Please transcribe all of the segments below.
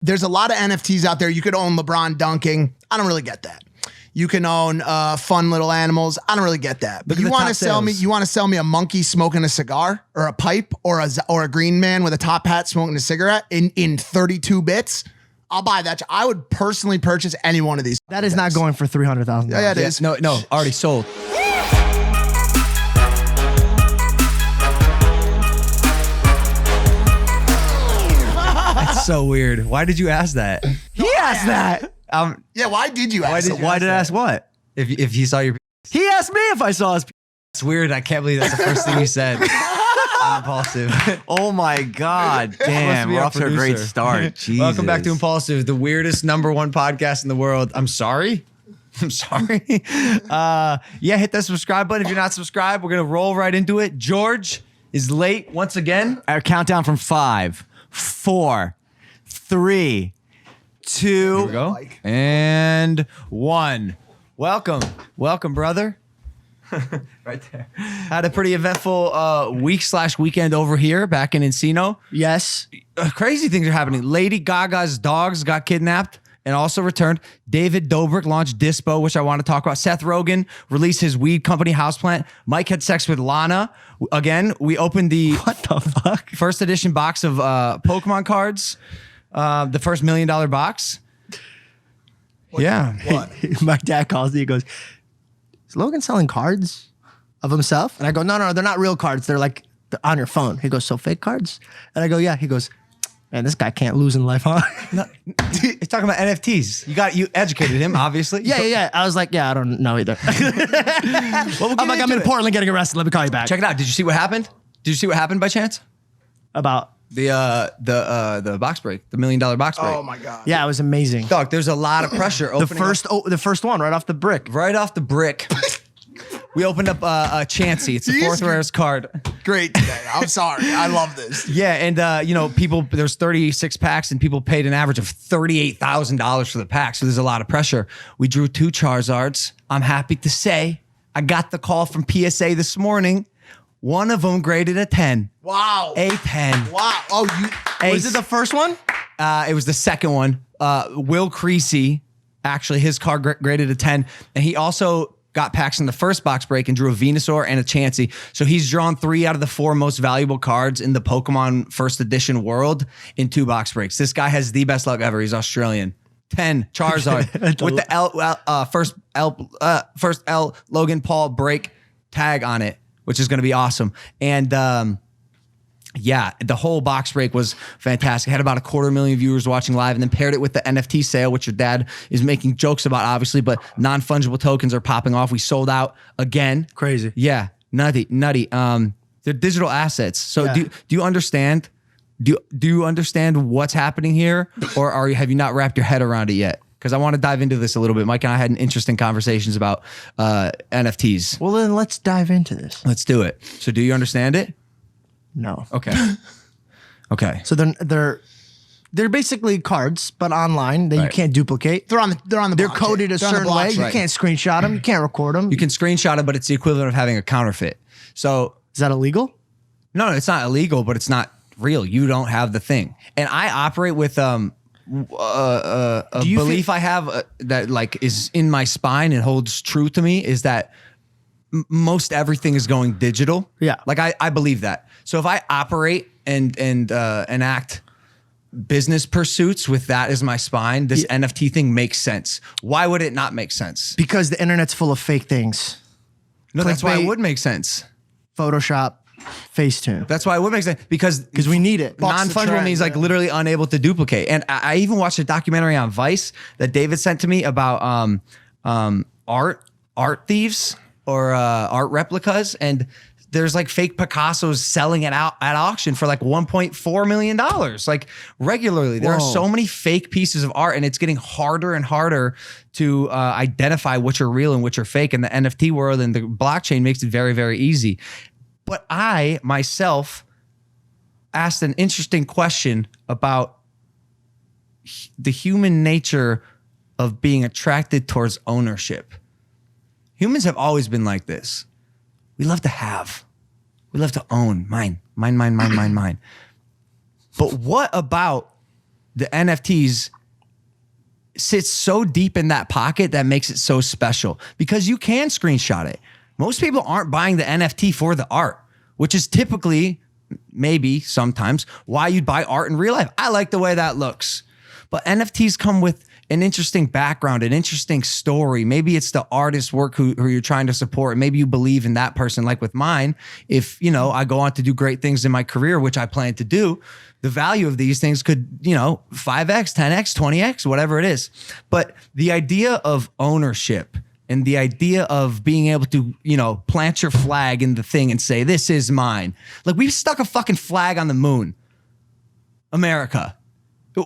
There's a lot of NFTs out there. You could own LeBron dunking. I don't really get that. You can own fun little animals. I don't really get that. But you want to sell me a monkey smoking a cigar or a pipe or a green man with a top hat smoking a cigarette in 32 bits? I'll buy that. I would personally purchase any one of these. That is not going for $300,000. Yeah, it is. No, already sold. That's so weird. Why did you ask that? He asked that. Yeah, why did you ask that? Why did I ask what? If he saw your... He asked me if I saw his... It's weird. I can't believe that's the first thing you said. Impulsive. Oh my God. Damn, we're off to a great start. Jesus. Welcome back to Impulsive, the weirdest #1 podcast in the world. I'm sorry. Yeah, hit that subscribe button if you're not subscribed. We're going to roll right into it. George is late once again. Our countdown from 5, 4, 3, 2, Here we go. And 1. Welcome, brother. Right there. Had a pretty eventful week/weekend over here back in Encino. Yes. Crazy things are happening. Lady Gaga's dogs got kidnapped and also returned. David Dobrik launched Dispo, which I want to talk about. Seth Rogen released his weed company Houseplant. Mike had sex with Lana. Again, we opened the first edition box of Pokemon cards. The first $1 million box. What? My dad calls me. He goes, "Is Logan selling cards of himself?" And I go, no, they're not real cards. They're like on your phone. He goes, "So fake cards?" And I go, "Yeah." He goes, "Man, this guy can't lose in life, huh?" He's talking about NFTs. You educated him, obviously. Yeah. I was like, yeah, I don't know either. I'm in Portland getting arrested. Let me call you back. Check it out. Did you see what happened? Did you see what happened by chance? About the box break, the $1 million box break. Oh my God. yeah, it was amazing. Dog, there's a lot of pressure opening The first one right off the brick. right off the brick. We opened up a Chansey. It's the fourth rarest card. Great today. I'm sorry. I love this. Yeah, and people, there's 36 packs and people paid an average of $38,000 for the pack. So there's a lot of pressure. We drew 2 Charizards. I'm happy to say I got the call from PSA this morning. One of them graded a 10. Wow. A 10. Wow. Oh, Was it the first one? It was the second one. Will Creasy, actually, his card graded a 10. And he also got packs in the first box break and drew a Venusaur and a Chansey. So he's drawn 3 out of the 4 most valuable cards in the Pokemon first edition world in 2 box breaks. This guy has the best luck ever. He's Australian. 10 Charizard with the first L Logan Paul break tag on it, which is going to be awesome. And yeah, the whole box break was fantastic. Had about 250,000 viewers watching live, and then paired it with the NFT sale, which your dad is making jokes about, obviously, but non-fungible tokens are popping off. We sold out again. Crazy. Yeah, nutty. They're digital assets. So Yeah. do you understand? Do you understand what's happening here, or have you not wrapped your head around it yet? Because I want to dive into this a little bit. Mike and I had an interesting conversations about NFTs. Well, then let's dive into this. Let's do it. So do you understand it? No. Okay. Okay. So they're basically cards, but online that you can't duplicate. they're on the They're blockchain. coded a They're on the certain way. blockchain. You can't screenshot them. You can't record them. You can screenshot it, but it's the equivalent of having a counterfeit. So Is that illegal? no, it's not illegal, but it's not real. You don't have the thing. And I operate with a belief I have that like is in my spine and holds true to me is that most everything is going digital. Yeah. Like I believe that. So if I operate and enact business pursuits with that as my spine, this NFT thing makes sense. Why would it not make sense? Because the internet's full of fake things. No, that's why it Clickbait. would make sense. Photoshop, Facetune. That's why it would make sense because Because we need it. Bucks the non-fungible trend, means like yeah. literally unable to duplicate. And I even watched a documentary on Vice that David sent to me about art thieves or art replicas, and there's like fake Picassos selling it out at auction for like $1.4 million. Like regularly, there are so many fake pieces of art, and it's getting harder and harder to identify which are real and which are fake. And the NFT world and the blockchain makes it very, very easy. But I myself asked an interesting question about the human nature of being attracted towards ownership. Humans have always been like this. We love to have. We love to own. Mine. But what about the NFTs sits so deep in that pocket that makes it so special because you can screenshot it. Most people aren't buying the NFT for the art, which is typically, maybe sometimes, why you'd buy art in real life. I like the way that looks. But NFTs come with an interesting background, an interesting story. Maybe it's the artist's work who you're trying to support. Maybe you believe in that person. Like with mine, if, you know, I go on to do great things in my career, which I plan to do, the value of these things could, you know, 5x, 10x, 20x, whatever it is. But the idea of ownership and the idea of being able to, you know, plant your flag in the thing and say, this is mine. Like, we've stuck a fucking flag on the moon. America.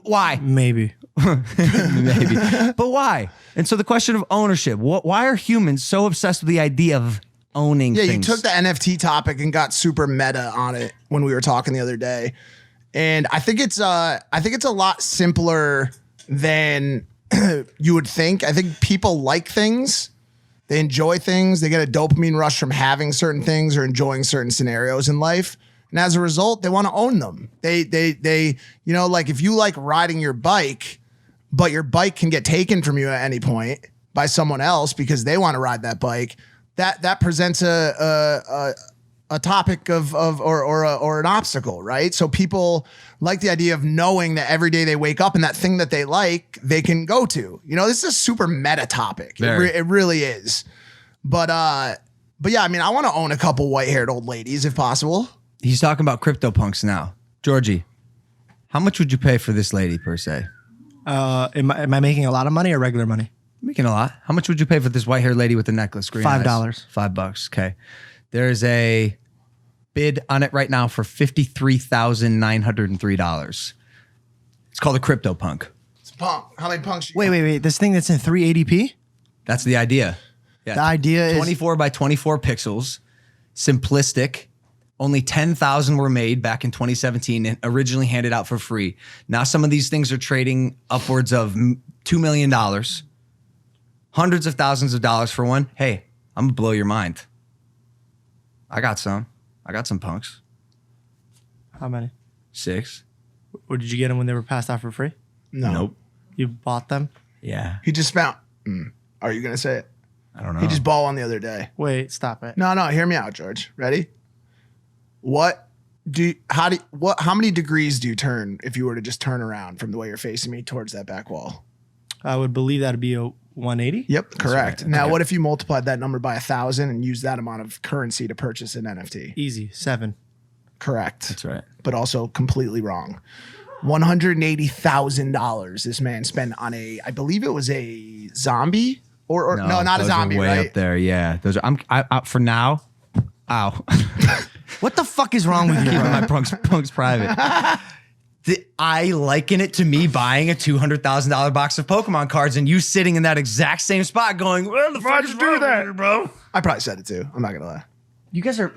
Why? Maybe. Maybe. But why? And so the question of ownership, why are humans so obsessed with the idea of owning things? Yeah, you took the NFT topic and got super meta on it when we were talking the other day. And I think it's a lot simpler than you would think. I think people like things. They enjoy things. They get a dopamine rush from having certain things or enjoying certain scenarios in life. And as a result, they want to own them. They, you know, like if you like riding your bike, but your bike can get taken from you at any point by someone else because they want to ride that bike, that presents a topic or an obstacle, right? So people like the idea of knowing that every day they wake up and that thing that they like, they can go to. You know, this is a super meta topic. It really is. But yeah, I mean, I want to own a couple white-haired old ladies if possible. He's talking about CryptoPunks now. Georgie, how much would you pay for this lady per se? Am I making a lot of money or regular money? Making a lot. How much would you pay for this white-haired lady with the necklace? Green $5. eyes? $5. Okay. There's a bid on it right now for $53,903. It's called a CryptoPunk. It's a punk. How many punks? Wait. This thing that's in 380p? That's the idea. Yeah. The idea is 24 by 24 pixels, simplistic. Only 10,000 were made back in 2017 and originally handed out for free. Now some of these things are trading upwards of $2 million, hundreds of thousands of dollars for one. Hey, I'm gonna blow your mind. I got some punks. How many? 6. Or did you get them when they were passed out for free? No. Nope. You bought them? Yeah. He just found. Are you gonna say it? I don't know. He just bought one the other day. Wait, stop it. No, hear me out, George. Ready? How many degrees do you turn if you were to just turn around from the way you're facing me towards that back wall? I would believe that'd be a 180. Yep, correct. right. Now, Okay. what if you multiplied that number by 1,000 and used that amount of currency to purchase an NFT? Easy. 7. Correct. That's right. But also completely wrong. $180,000 this man spent on I believe it was a zombie or no, not a those are zombie, way right? up there. Yeah. Those are, I for now. Ow. What the fuck is wrong with you, Keeping bro? my punks private. I liken it to me buying a $200,000 box of Pokemon cards and you sitting in that exact same spot going, where the fuck is do that, bro? I probably said it too. I'm not gonna lie. You guys are...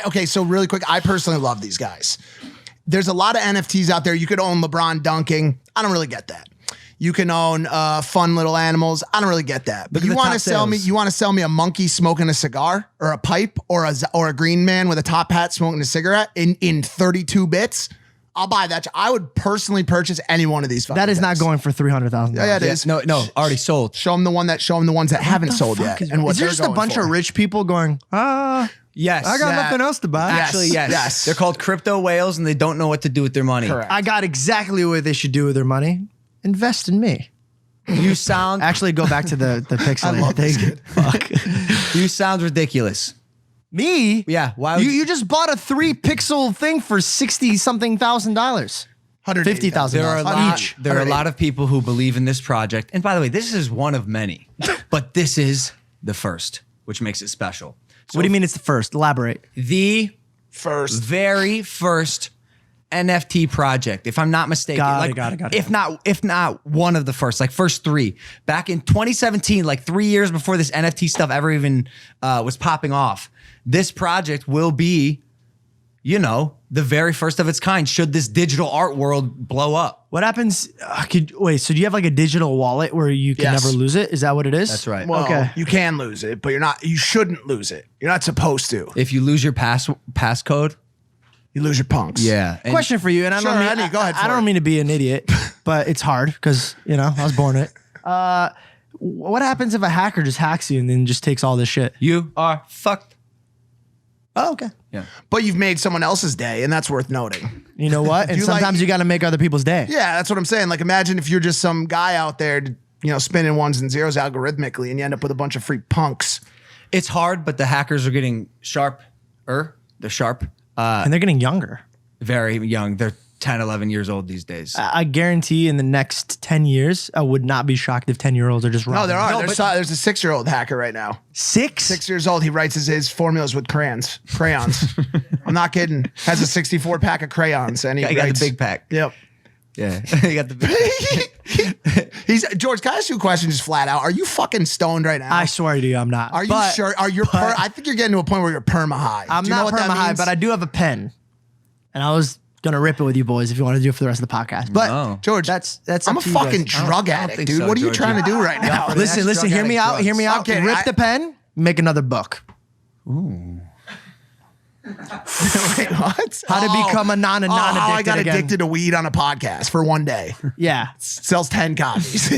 Okay, so really quick, I personally love these guys. There's a lot of NFTs out there. You could own LeBron dunking. I don't really get that. You can own fun little animals. I don't really get that. But you want to sell me a monkey smoking a cigar or a pipe or a green man with a top hat smoking a cigarette in 32 bits. I'll buy that. I would personally purchase any one of these. That is not going for $300,000. Yeah, it is. No, already sold. Show them the ones that haven't sold yet. Is there just a bunch of rich people going, Yes. I got nothing else to buy? Actually, yes. They're called crypto whales and they don't know what to do with their money. Correct. I got exactly what they should do with their money. Invest in me. You sound Actually, go back to the pixelated love this thing. Fuck. you sound ridiculous. Me? Yeah. Why would You just bought a 3-pixel thing for $60-something thousand. $50,000 There are a lot each. of people who believe in this project. And by the way, this is one of many. But this is the first, which makes it special. So What do you mean it's the first? Elaborate. the first. very first NFT project, if I'm not mistaken. Got it. If not one of the first, like first 3. Back in 2017, like 3 years before this NFT stuff ever even was popping off. This project will be, the very first of its kind should this digital art world blow up. What happens? So do you have like a digital wallet where you can Yes. never lose it? Is that what it is? That's right. Well, Okay. you can lose it, but you shouldn't lose it. You're not supposed to. If you lose your passcode, You lose your punks. Yeah. And Question for you, and I Sure, don't mean, Eddie, go ahead I for don't it. mean to be an idiot, but it's hard because I was born it. What happens if a hacker just hacks you and then just takes all this shit? you are fucked. Oh, okay. Yeah. But you've made someone else's day, and that's worth noting. You know what? And you like- sometimes you got to make other people's day. Yeah, that's what I'm saying. Like, imagine if you're just some guy out there, spinning ones and zeros algorithmically, and you end up with a bunch of free punks. It's hard, but the hackers are getting sharper. They're sharp. And they're getting younger. Very young. They're 10, 11 years old these days. I guarantee in the next 10 years, I would not be shocked if 10-year-olds are just wrong. No, there are. There's a 6-year-old hacker right now. 6? 6 years old. He writes his formulas with crayons. I'm not kidding. Has a 64 pack of crayons, and he I got writes, the big pack. Yep. Yeah. You got the big George, can I ask you a question just flat out? Are you fucking stoned right now? I swear to you, I'm not. Are you sure? I think you're getting to a point where you're perma high. I'm Do you know not what that perma high, means? but I do have a pen. And I was going to rip it with you boys if you want to do it for the rest of the podcast. But No. George, that's I'm up a to you fucking guys. drug I don't addict, think dude. so, What are you George. trying to do right now? for the Listen, next drug hear me addict out. Hear me out. Okay, Rip the pen, make another book. Wait, what? How to become a how I non-addicted got again. addicted to weed on a podcast for one day. Yeah. Sells 10 copies.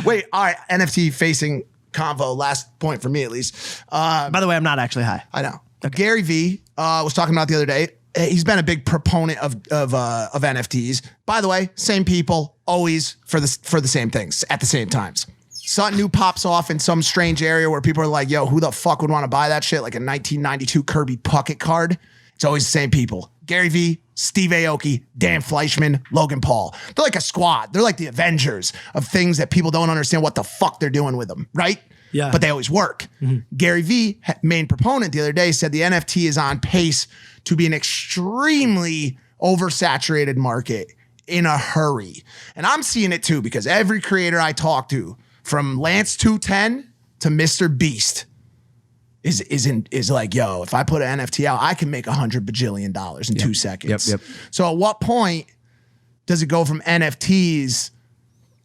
Wait, all right. NFT facing convo. Last point for me, at least. By the way, I'm not actually high. I know. Gary V was talking about the other day. He's been a big proponent of NFTs. By the way, same people, always for the same things at the same times. Something new pops off in some strange area where people are like, yo, who the fuck would want to buy that shit? Like a 1992 Kirby Puckett card. It's always the same people. Gary V, Steve Aoki, Dan Fleischman, Logan Paul. They're like a squad. They're like the Avengers of things that people don't understand what the fuck they're doing with them, right? Yeah. But they always work. Gary V, main proponent the other day, said the NFT is on pace to be an extremely oversaturated market in a hurry. And I'm seeing it too because every creator I talk to, from Lance 210 to Mr. Beast, is like, yo, if I put an NFT out, I can make $100 bajillion in 2 seconds. Yep. So at what point does it go from NFTs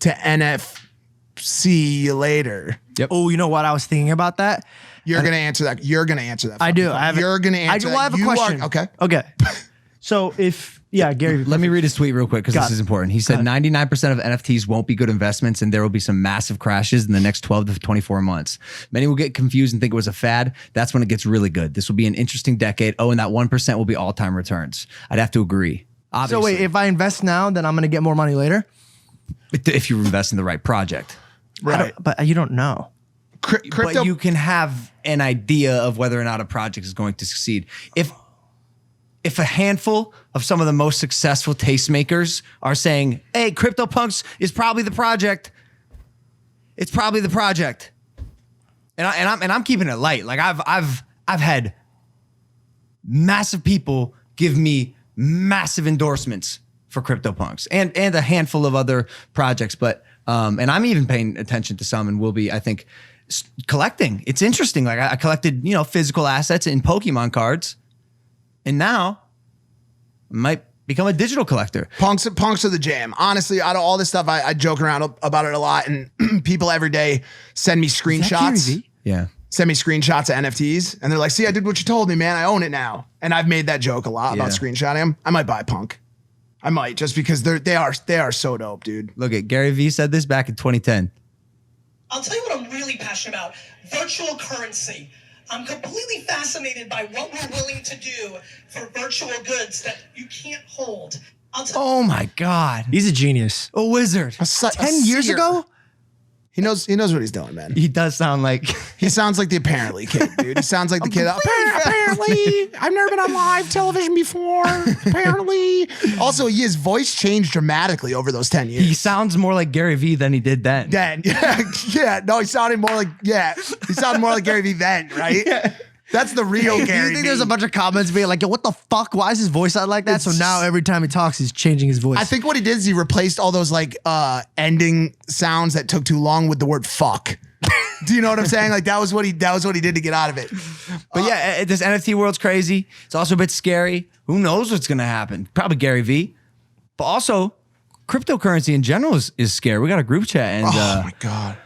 to NFC later? Yep. Oh, you know what? I was thinking about that. You're going to answer that. You're going to answer that. I do. You're going to answer that. I have a You question. okay. Okay. So Gary. Let me read his tweet real quick because this is important. He said 99% of NFTs won't be good investments and there will be some massive crashes in the next 12 to 24 months. Many will get confused and think it was a fad. That's when it gets really good. This will be an interesting decade. Oh, and that 1% will be all-time returns. I'd have to agree. Obviously. So wait, if I invest now, then I'm going to get more money later? If you invest in the right project. Right. But you don't know. Crypto. But you can have an idea of whether or not a project is going to succeed. If a handful of some of the most successful tastemakers are saying, hey, CryptoPunks is probably the project, it's probably the project. And I'm keeping it light. Like I've had massive people give me massive endorsements for CryptoPunks and a handful of other projects. But and I'm even paying attention to some and will be, I think, collecting. It's interesting. Like I collected, physical assets in Pokemon cards. And now I might become a digital collector. Punks are the jam. Honestly, out of all this stuff, I joke around about it a lot, and people every day send me screenshots. Yeah. Send me screenshots of NFTs, and they're like, "See, I did what you told me, man. I own it now." And I've made that joke a lot about screenshotting them. I might buy Punk. I might just because they are so dope, dude. Look at Gary Vee said this back in 2010. I'll tell you what I'm really passionate about: virtual currency. I'm completely fascinated by what we're willing to do for virtual goods that you can't hold. Oh my God. He's a genius. A wizard. 10 years ago? He knows what he's doing, man. He does sound like He sounds like the apparently kid, dude. He sounds like the kid. Apparently, I've never been on live television before. Apparently. Also, his voice changed dramatically over those 10 years. he sounds more like Gary Vee than he did then. Then, yeah. No, he sounded more like Gary Vee then, right? Yeah. That's the real Do Gary you think Vee. there's a bunch of comments being like, yo, what the fuck? Why is his voice out like that? So now every time he talks, he's changing his voice. I think what he did is he replaced all those ending sounds that took too long with the word fuck. Do you know what I'm saying? Like that was what he did to get out of it. But yeah, this NFT world's crazy. It's also a bit scary. Who knows what's going to happen? Probably Gary Vee. But also, cryptocurrency in general is scary. We got a group chat and Oh my God.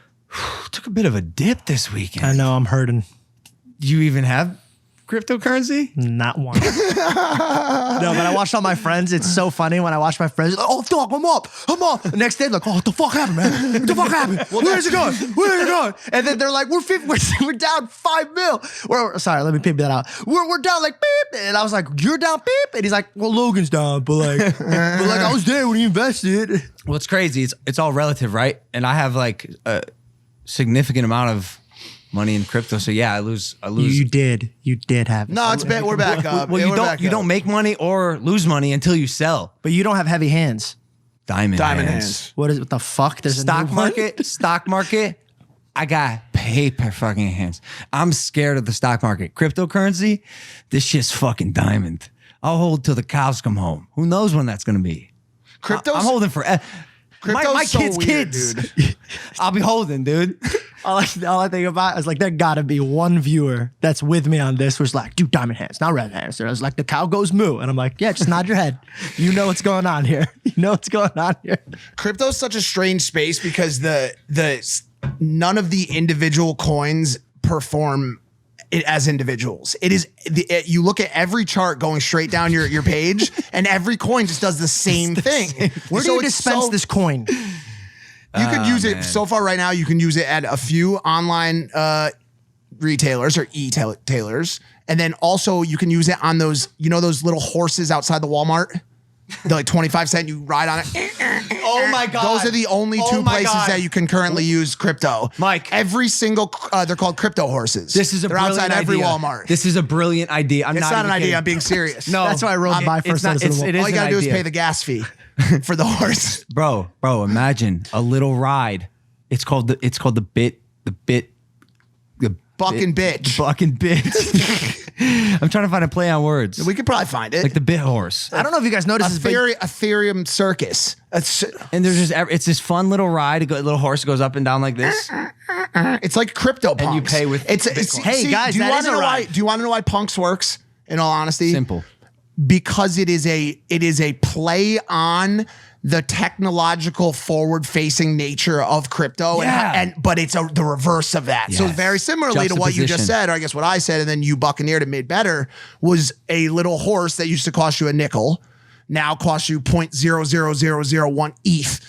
took a bit of a dip this weekend. I know, I'm hurting. Do you even have cryptocurrency? Not one. No, but I watched all my friends. It's so funny when I watch my friends. Like, oh, fuck, I'm up. The next day, like, oh, what the fuck happened, man? What the fuck happened? Where's it going? Where's it going? And then they're like, we're down $5 million. Sorry, let me peep that out. We're down like beep. And I was like, you're down beep. And he's like, well, Logan's down, but like I was there when he invested. Well, it's crazy. It's all relative, right? And I have like a significant amount of money in crypto. So yeah, I lose. You did have it. No, it's bad. We're back up. Well, you don't make money or lose money until you sell. But you don't have heavy hands. Diamond hands. What the fuck? There's stock a new one? stock market. I got paper fucking hands. I'm scared of the stock market. Cryptocurrency, this shit's fucking diamond. I'll hold till the cows come home. Who knows when that's gonna be? Crypto's, I'm holding for my so kids' weird, kids. dude. I'll be holding, dude. All I think about is like, there gotta be one viewer that's with me on this who's like, dude, diamond hands, not red hands. I was like, the cow goes moo. And I'm like, yeah, just nod your head. You know what's going on here. You know what's going on here. Crypto's such a strange space because none of the individual coins perform it as individuals. It is you look at every chart going straight down your page, and every coin just does the same thing. Where do you dispense this coin? You could use it so far right now. You can use it at a few online retailers or e-tailers, and then also you can use it on those those little horses outside the Walmart. They're like 25 cents. You ride on it. Oh my God. Those are the only two places that you can currently use crypto. Mike. Every single, they're called crypto horses. They're outside every idea. Walmart. This is a brilliant idea. It's not an idea. I'm being serious. No. That's why I rode by first. All you gotta do is pay the gas fee for the horse. Bro, imagine a little ride. It's called the Buck and bitch. Buck and bitch. I'm trying to find a play on words. We could probably find it. Like the bit horse. I don't know if you guys noticed this, but Ethereum circus. And there's it's this fun little ride. A little horse goes up and down like this. It's like Cryptopunk. And you pay with Bitcoin. Hey, guys, that is a ride. Do you want to know why Punks works? In all honesty, Simple. Because it is a play on the technological forward-facing nature of crypto, but it's the reverse of that. Yes. So very similarly to what you just said, or I guess what I said, and then you buccaneered and made better, was a little horse that used to cost you a nickel, now costs you 0.00001 ETH.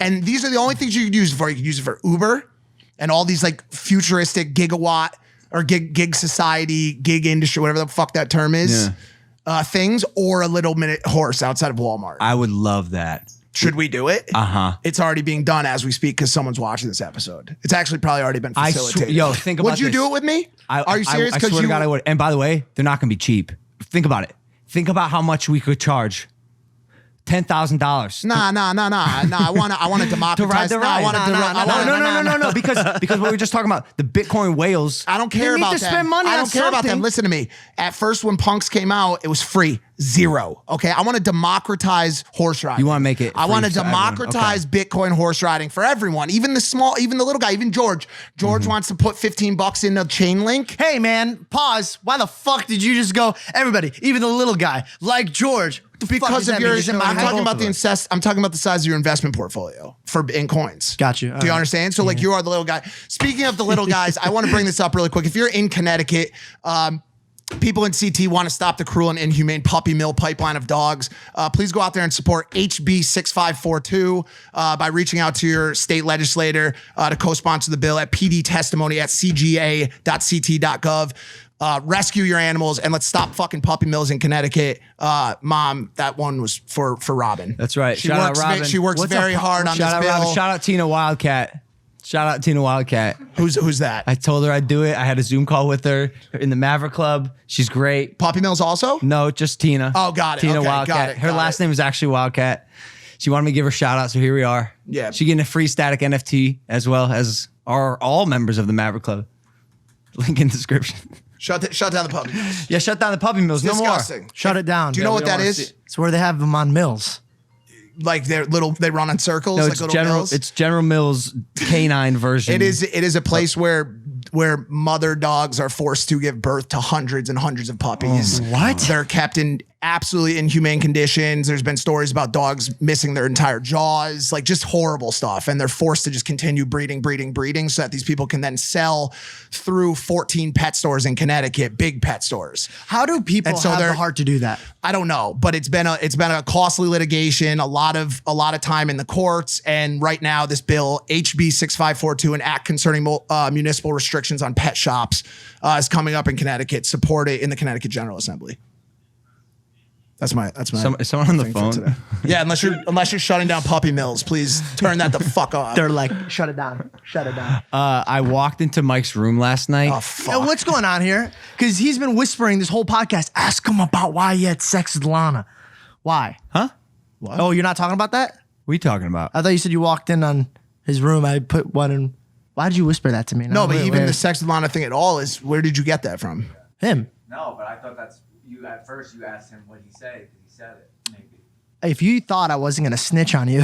And these are the only things you could use it for. You could use it for Uber and all these like futuristic gigawatt or gig society, gig industry, whatever the fuck that term is. Yeah. Things, or a little minute horse outside of Walmart. I would love that. Should we do it? Uh-huh. It's already being done as we speak because someone's watching this episode. It's actually probably already been facilitated. Think about Would you this. do it with me? Are you serious? I swear to God, I would. And by the way, they're not going to be cheap. Think about it. Think about how much we could charge. $10,000. Nah. I want to democratize. To ride the ride. No. Because what we were just talking about, the Bitcoin whales. I don't care about them. Spend money I on don't care about them. something. Listen to me. At first, when Punks came out, it was free. $0. Okay. I want to democratize horse riding. You want to make it I want to free for everyone. democratize Bitcoin horse riding for everyone. Even the small, even the little guy, even George. George wants to put $15 in a chain link. hey, man, pause. Why the fuck did you just go, everybody, even the little guy, like George? Because of your, I'm talking about the I'm talking about the size of your investment portfolio in coins. Got you. Do you understand? So like you are the little guy. Speaking of the little guys, I want to bring this up really quick. If you're in Connecticut, people in CT want to stop the cruel and inhumane puppy mill pipeline of dogs. Please go out there and support HB 6542 by reaching out to your state legislator to co-sponsor the bill at pdtestimony@cga.ct.gov. Rescue your animals and let's stop fucking puppy mills in Connecticut. Mom, that one was for Robin. That's right. She works very hard on this bill. Robin. Shout out Tina Wildcat. Who's that? I told her I'd do it. I had a Zoom call with her in the Maverick Club. She's great. Puppy mills also? No, just Tina. Oh, got it. Tina Okay, Wildcat. got it, Her got last it. name is actually Wildcat. She wanted me to give her a shout out, so here we are. Yeah. She getting a free static NFT as well as are all members of the Maverick Club. Link in description. Shut down the puppy mills. Yeah, shut down the puppy mills. No more. Disgusting. Shut it down. Do you know what that is? It's where they have them on mills. Like they run in circles. No, like it's little General. mills? It's General Mills canine version. It is a place where mother dogs are forced to give birth to hundreds and hundreds of puppies. What? They're kept in absolutely inhumane conditions. There's been stories about dogs missing their entire jaws, like just horrible stuff. And they're forced to just continue breeding so that these people can then sell through 14 pet stores in Connecticut, big pet stores. How do people have the heart to do that? I don't know, but it's been a costly litigation, a lot of time in the courts. And right now this bill, HB 6542, an act concerning municipal restrictions on pet shops, is coming up in Connecticut, supported in the Connecticut General Assembly. That's my. Is someone on the phone? Yeah, unless you're shutting down puppy mills, please turn that the fuck off. They're like, shut it down. I walked into Mike's room last night. Oh fuck! What's going on here? Because he's been whispering this whole podcast. Ask him about why he had sex with Lana. Why? Huh? What? Oh, you're not talking about that? What are you talking about? I thought you said you walked in on his room. I put one in. Why did you whisper that to me? No, but even the sex with Lana thing at all is, where did you get that from? Him. No, but I thought that's you. At first, you asked him what he said because he said it. Maybe. If you thought I wasn't gonna snitch on you,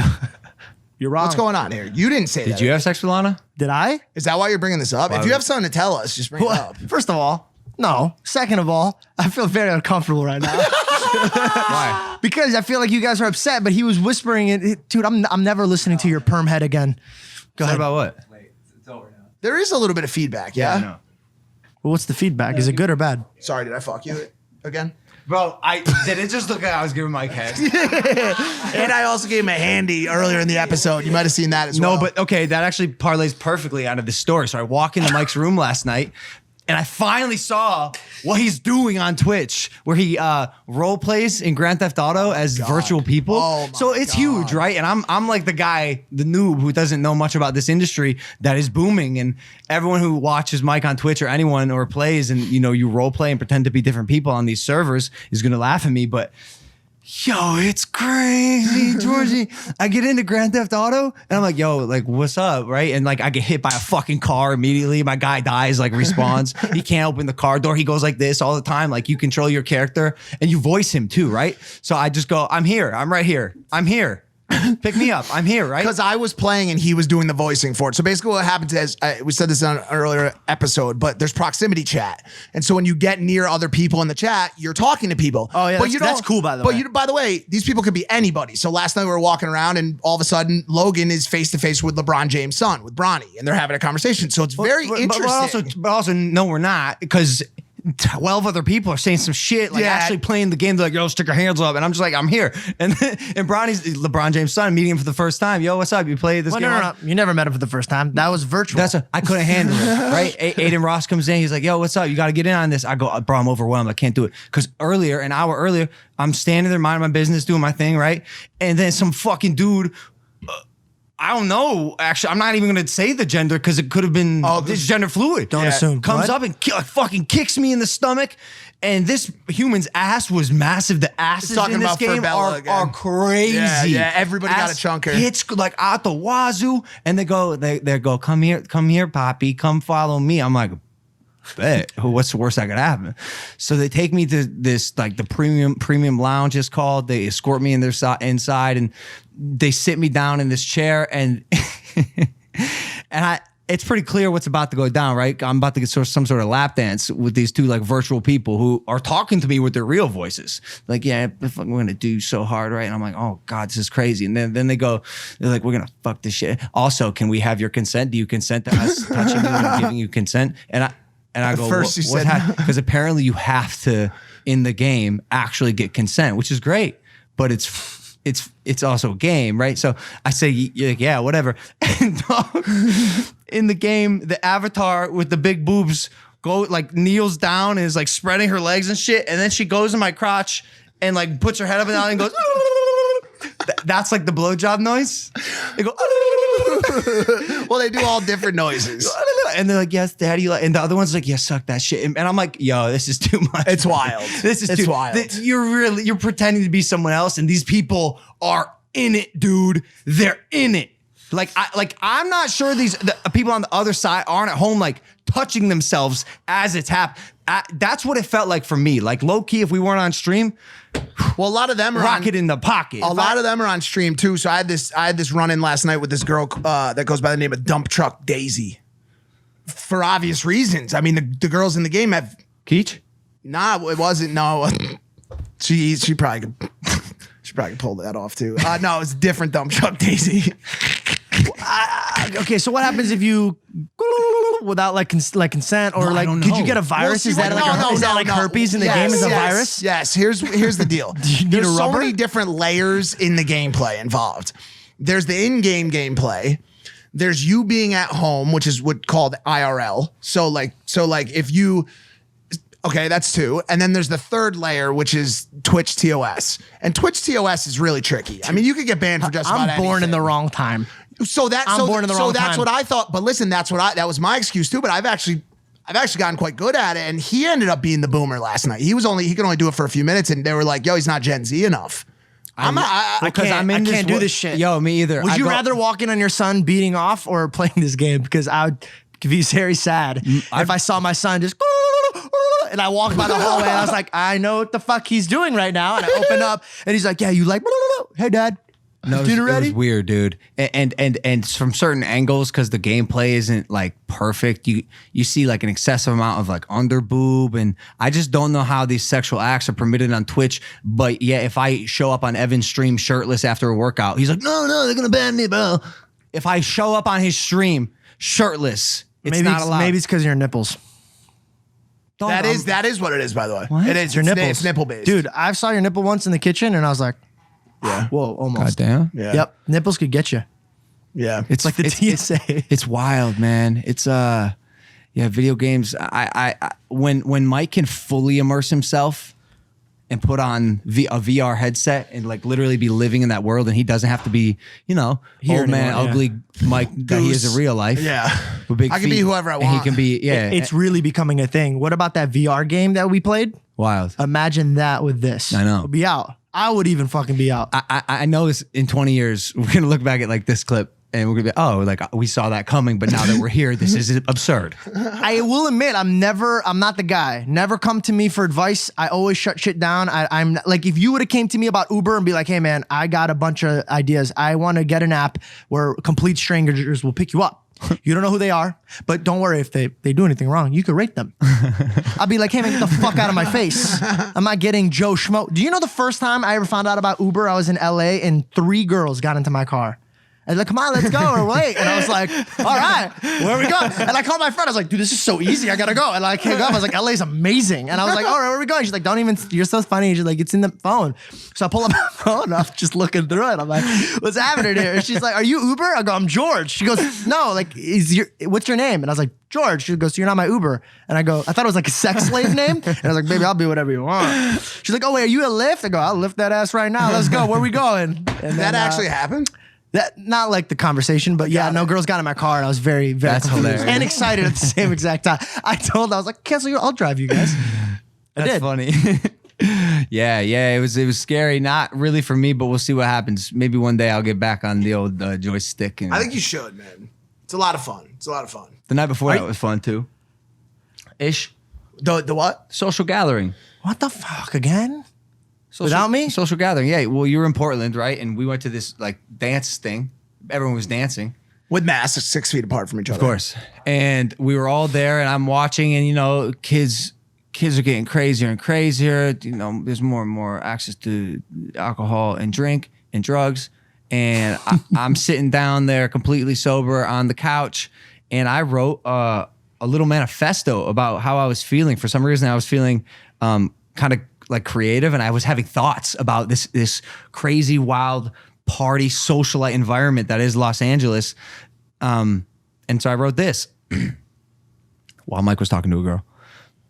you're wrong. What's going on here? You didn't say that. Did you have sex with Lana? Did I? Is that why you're bringing this up? If you have something to tell us, just bring it up. First of all, no. Second of all, I feel very uncomfortable right now. Why? Because I feel like you guys are upset, but he was whispering it. Dude, I'm never listening to your perm head again. Go ahead. About what? Wait, it's over now. There is a little bit of feedback, yeah? No. Well, what's the feedback? Is it good or bad? Sorry, did I fuck you again? Bro, I didn't just look like I was giving Mike head. And I also gave him a handy earlier in the episode. You might have seen that as well. No, but okay, that actually parlays perfectly out of the story. So I walk into Mike's room last night, and I finally saw what he's doing on Twitch, where he role plays in Grand Theft Auto as virtual people. Oh, so it's huge, right? And I'm like the guy, the noob who doesn't know much about this industry that is booming. And everyone who watches Mike on Twitch or anyone or plays and you role play and pretend to be different people on these servers is gonna laugh at me, but. Yo, it's crazy, Georgie. I get into Grand Theft Auto and I'm like, yo, like, what's up, right? And like, I get hit by a fucking car immediately. My guy dies, like, respawns. He can't open the car door. He goes like this all the time. Like, you control your character and you voice him too, right? So I just go, I'm here. I'm right here. I'm here. Pick me up. I'm here, right? Because I was playing and he was doing the voicing for it. So basically what happens is, we said this on an earlier episode, but there's proximity chat. And so when you get near other people in the chat, you're talking to people. Oh yeah, but that's cool by the way. But by the way, these people could be anybody. So last night we were walking around and all of a sudden Logan is face to face with LeBron James' son, with Bronny, and they're having a conversation. So it's very interesting. But also, no, we're not, because 12 other people are saying some shit, like actually playing the game. They're like, yo, stick your hands up. And I'm just like, I'm here. And Bronny's LeBron James' son, meeting him for the first time. Yo, what's up? You play this game? No. You never met him for the first time. That was virtual. I couldn't handle it, right? Aiden Ross comes in. He's like, yo, what's up? You got to get in on this. I go, bro, I'm overwhelmed. I can't do it. Because an hour earlier, I'm standing there minding my business, doing my thing, right? And then some fucking dude, I don't know. Actually, I'm not even going to say the gender because it could have been this gender fluid. Don't assume. Comes up and fucking kicks me in the stomach. And this human's ass was massive. The asses in this game are crazy. Yeah, everybody got a chunker. Hits like out the wazoo. And they go, come here, Poppy, come follow me. I'm like, bet. What's the worst that could happen? So they take me to this, like, the premium lounge is called. They escort me in their inside and they sit me down in this chair and it's pretty clear what's about to go down, right? I'm about to get some sort of lap dance with these two like virtual people who are talking to me with their real voices. Like, yeah, we're gonna do so hard, right? And I'm like, oh God, this is crazy. And then they're like, we're gonna fuck this shit. Also, can we have your consent? Do you consent to us touching you and giving you consent? And I go, first you said because apparently you have to, in the game, actually get consent, which is great, but it's also a game, right? So I say, yeah, whatever. And in the game, the avatar with the big boobs kneels down and is like spreading her legs and shit, and then she goes in my crotch and like puts her head up and down and goes. That's like the blowjob noise. They go. Well, they do all different noises. And they're like, yes, daddy. And the other one's like, yeah, suck that shit. And I'm like, yo, this is too much. It's wild. It's wild. You're pretending to be someone else. And these people are in it, dude. They're in it. I'm not sure the people on the other side aren't at home, like touching themselves as it's happening. That's what it felt like for me. Like low key, if we weren't on stream, well, a lot of them are rocket in the pocket. A lot of them are on stream too. So I had this run in last night with this girl that goes by the name of Dump Truck Daisy, for obvious reasons. I mean, the girls in the game have Keech. Nah, it wasn't. No, She probably could pull that off too. No, it's a different dump truck, Daisy. Okay, so what happens if you without like consent or like could you get a virus? Is that like herpes in the game is a virus? Yes. Here's the deal. There's so many different layers in the gameplay involved. There's the in-game gameplay. There's you being at home, which is what called IRL. So like if you okay, that's 2. And then there's the third layer, which is Twitch TOS. And Twitch TOS is really tricky. I mean, you could get banned for just about anything. I'm born in the wrong time. So that's born in the wrong time. what I thought. But listen, that was my excuse too. But I've actually gotten quite good at it. And he ended up being the boomer last night. He could only do it for a few minutes, and they were like, "Yo, he's not Gen Z enough." I can't do this shit. Yo, me either. Would you rather walk in on your son beating off or playing this game? Because I would be very sad if I saw my son just and I walked by the hallway and I was like, I know what the fuck he's doing right now. And I open up and he's like, yeah, you like, hey dad. No, it was weird, dude. And from certain angles, because the gameplay isn't like perfect, you see like an excessive amount of like under boob, and I just don't know how these sexual acts are permitted on Twitch. But yeah, if I show up on Evan's stream shirtless after a workout, he's like, no, they're gonna ban me, bro. If I show up on his stream shirtless, it's not allowed. Maybe it's because of your nipples. That is what it is, by the way. What? It is. Your nipples. It's nipple based. Dude, I saw your nipple once in the kitchen and I was like, yeah. Whoa, almost. Goddamn. Yeah. Yep. Nipples could get you. Yeah. It's like the TSA. It's wild, man. It's video games. When Mike can fully immerse himself and put on a VR headset and like literally be living in that world, and he doesn't have to be, old man, ugly Mike that he is in real life. Yeah. With I can be whoever I want. He can be, yeah. It's really becoming a thing. What about that VR game that we played? Wild. Imagine that with this. I know. It'll be out. I would even fucking be out. I know this in 20 years, we're going to look back at like this clip and we're going to be, oh, like we saw that coming, but now that we're here, this is absurd. I will admit, I'm not the guy. Never come to me for advice. I always shut shit down. I'm like, if you would have came to me about Uber and be like, hey man, I got a bunch of ideas. I want to get an app where complete strangers will pick you up. You don't know who they are, but don't worry if they do anything wrong. You could rate them. I'll be like, hey man, get the fuck out of my face. I'm not getting Joe Schmo. Do you know the first time I ever found out about Uber, I was in LA and 3 girls got into my car. And like, come on, let's go, or wait. And I was like, all right, where are we going? And I called my friend. I was like, dude, this is so easy. I gotta go. And I came up. I was like, LA's amazing. And I was like, all right, where are we going? She's like, don't even, you're so funny. She's like, it's in the phone. So I pull up my phone and I'm just looking through it. I'm like, what's happening here? And she's like, are you Uber? I go, I'm George. She goes, no, like, what's your name? And I was like, George. She goes, so you're not my Uber. And I go, I thought it was like a sex slave name. And I was like, baby, I'll be whatever you want. She's like, oh, wait, are you a Lyft? I go, I'll lift that ass right now. Let's go. Where are we going? And that actually happened? That not like the conversation, but yeah, no girls got in my car and I was very, very That's confused hilarious. and excited at the same exact time. I was like, cancel you, I'll drive you guys. That's funny. yeah, it was scary. Not really for me, but we'll see what happens. Maybe one day I'll get back on the old joystick. I think you should, man. It's a lot of fun. The night before that was fun too. Ish. The what? Social gathering. What the fuck again? Without me? Social gathering. Yeah. Well, you were in Portland, right? And we went to this like dance thing. Everyone was dancing. With masks 6 feet apart from each other. Of course. And we were all there and I'm watching and, kids are getting crazier and crazier. There's more and more access to alcohol and drink and drugs. And I'm sitting down there completely sober on the couch. And I wrote a little manifesto about how I was feeling. For some reason, I was feeling kind of like creative, and I was having thoughts about this crazy, wild party socialite environment that is Los Angeles. And so I wrote this while Mike was talking to a girl.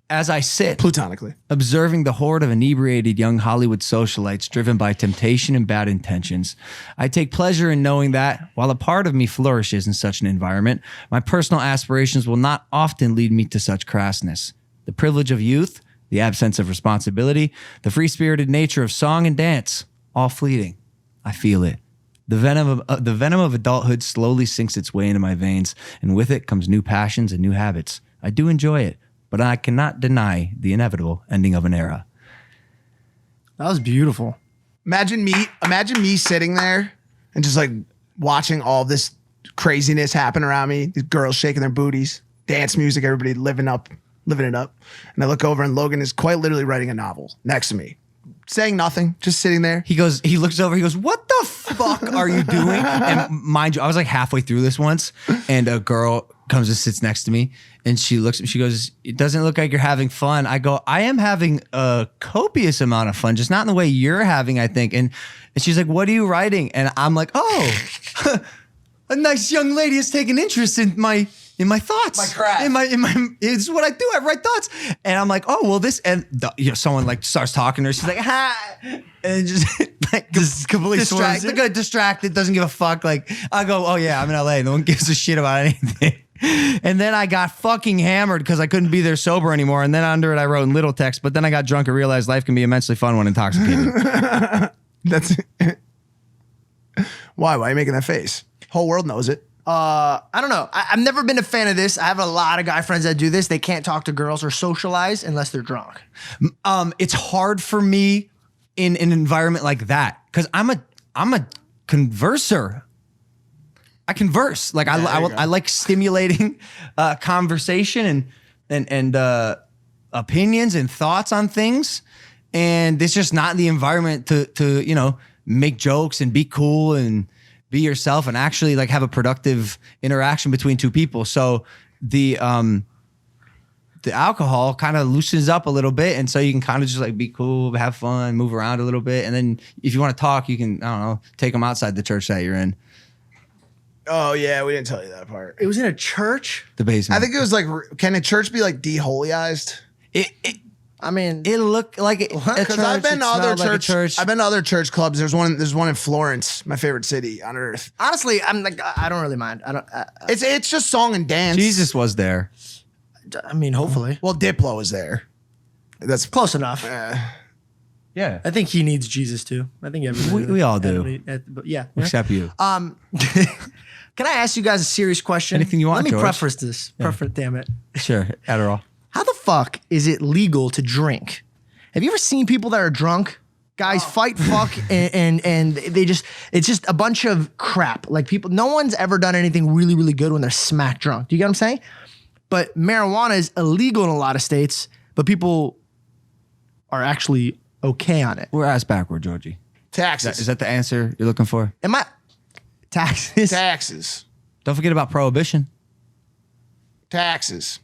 As I sit platonically observing the horde of inebriated young Hollywood socialites driven by temptation and bad intentions, I take pleasure in knowing that while a part of me flourishes in such an environment, my personal aspirations will not often lead me to such crassness. The privilege of youth, the absence of responsibility, the free-spirited nature of song and dance, all fleeting. I feel it. The venom of adulthood slowly sinks its way into my veins, and with it comes new passions and new habits. I do enjoy it, but I cannot deny the inevitable ending of an era. That was beautiful. Imagine me sitting there and just like watching all this craziness happen around me. These girls shaking their booties, dance music, everybody living it up. And I look over and Logan is quite literally writing a novel next to me, saying nothing, just sitting there. He looks over, he goes, "What the fuck are you doing?" And mind you, I was like halfway through this once, and a girl comes and sits next to me, and she looks at me, she goes, "It doesn't look like you're having fun." I go, "I am having a copious amount of fun, just not in the way you're having, I think." And she's like, "What are you writing?" And I'm like, "Oh, a nice young lady has taken interest in my thoughts, My craft. It's what I do. I write thoughts." And I'm like, "Oh, well, this," and someone like starts talking to her. She's like, "Ha," and just like Just completely swerves it. distracted, doesn't give a fuck. Like I go, "Oh yeah, I'm in LA. No one gives a shit about anything." And then I got fucking hammered because I couldn't be there sober anymore. And then under it, I wrote in little text. But then I got drunk and realized life can be immensely fun when intoxicated. That's why are you making that face? Whole world knows it. I don't know. I've never been a fan of this. I have a lot of guy friends that do this. They can't talk to girls or socialize unless they're drunk. It's hard for me in an environment like that because I'm a converser. I converse. Like I like stimulating conversation and opinions and thoughts on things, and it's just not the environment to make jokes and be cool and be yourself and actually like have a productive interaction between two people. So the alcohol kind of loosens up a little bit, and so you can kind of just like be cool, have fun, move around a little bit, and then if you want to talk, you can, I don't know, take them outside the church that you're in. Oh yeah, we didn't tell you that part. It was in a church. The basement. I think it was like, can a church be like deholized? I mean, It looked like a Because church. I've been to It other smelled like a church. I've been to other church clubs. There's one in Florence, my favorite city on earth. honestly, I'm like, I don't really mind. I don't. It's just song and dance. Jesus was there. I mean, hopefully, Well, Diplo is there. That's close enough. Yeah. I think he needs Jesus too. I think everybody. We all do. But yeah. Except you. Can I ask you guys a serious question? Anything you want, Let me George. preface this. Damn it. Sure. Adderall. How the fuck is it legal to drink? Have you ever seen people that are drunk? Guys fight, fuck, and they just, it's just a bunch of crap. Like people, no one's ever done anything really, really good when they're smack drunk. Do you get what I'm saying? But marijuana is illegal in a lot of states, but people are actually okay on it. We're ass backward, Georgie. taxes. Is that the answer you're looking for? Am I taxes? Taxes. Don't forget about prohibition. Taxes.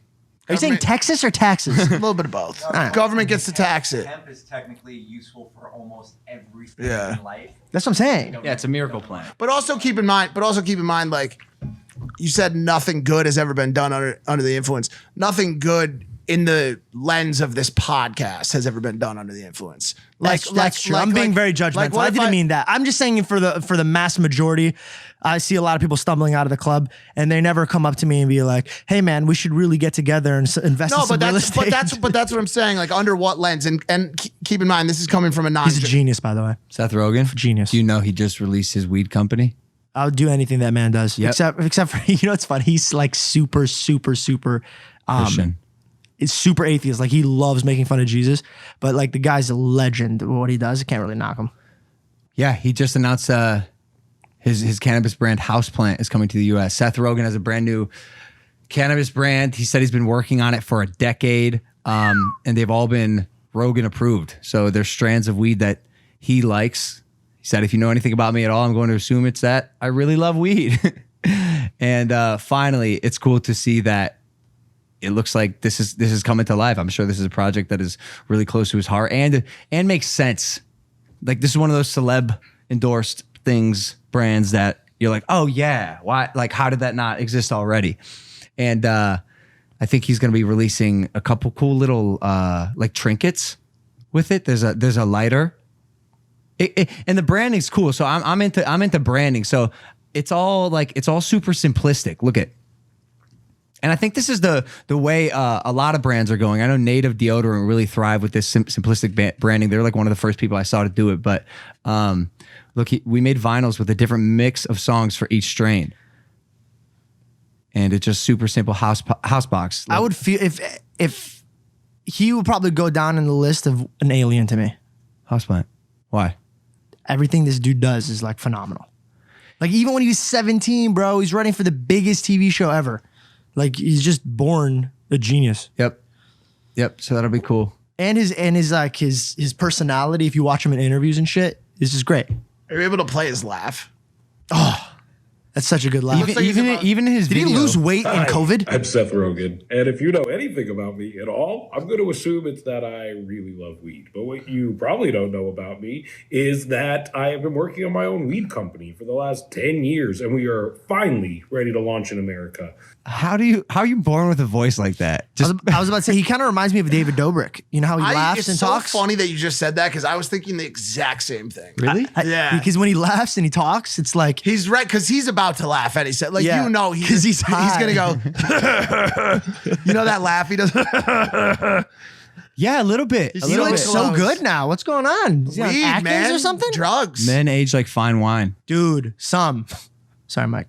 Are you saying Texas or taxes? A little bit of both. right. Government gets to tax it. Hemp is technically useful for almost everything Yeah. in life. That's what I'm saying. Yeah, it's a miracle plant. But also keep in mind, like you said, nothing good has ever been done under the influence. Nothing good in the lens of this podcast has ever been done under the influence. That's true. I'm being very judgmental. I didn't mean that. I'm just saying for the mass majority, I see a lot of people stumbling out of the club and they never come up to me and be like, "Hey man, we should really get together and invest in some real estate." but that's what I'm saying. Like under what lens? And keep in mind, this is coming from a non. He's a genius, by the way. Seth Rogen? Genius. Do you know he just released his weed company? I'll do anything that man does. Yep. Except for, you know, it's funny. He's like super Christian. it's super atheist. Like he loves making fun of Jesus, but like the guy's a legend. What he does, I can't really knock him. Yeah, he just announced his cannabis brand Houseplant is coming to the U.S. Seth Rogen has a brand new cannabis brand. He said he's been working on it for a decade, and they've all been Rogan approved. So there's strands of weed that he likes. He said, "If you know anything about me at all, I'm going to assume it's that I really love weed." And finally, it's cool to see that it looks like this is coming to life. I'm sure this is a project that is really close to his heart and makes sense. Like this is one of those celeb endorsed brands that you're like, oh yeah, why? Like how did that not exist already? And I think he's going to be releasing a couple cool little like trinkets with it. There's a lighter, and the branding's cool. So I'm into branding. So it's all super simplistic. Look at. And I think this is the way a lot of brands are going. I know Native Deodorant really thrive with this simplistic branding. They're like one of the first people I saw to do it. But look, we made vinyls with a different mix of songs for each strain. And it's just super simple house box. I would feel if he would probably go down in the list of an alien to me. Houseplant. Why? Everything this dude does is like phenomenal. Like even when he was 17, bro, he's running for the biggest TV show ever. Like he's just born a genius. Yep. So that'll be cool. And his personality, if you watch him in interviews and shit, is just great. Are you able to play his laugh? That's such a good laugh. Even in his Did he video, lose weight in COVID? I'm Seth Rogen, and if you know anything about me at all, I'm going to assume it's that I really love weed. But what you probably don't know about me is that I have been working on my own weed company for the last 10 years, and we are finally ready to launch in America. how are you born with a voice like that? I was about to say, he kind of reminds me of David Dobrik. You know how he laughs it's and so talks? funny that you just said that because I was thinking the exact same thing. Really? Yeah. Because when he laughs and he talks, it's like, He's right because he's about to laugh at. He said, like, Yeah, you know, 'cause he's high. gonna go. You know that laugh he does. Yeah, a little bit. he looks so good now. What's going on? Is he on Weed, Atkins man, or something? drugs. Men age like fine wine. Dude, Sorry, Mike.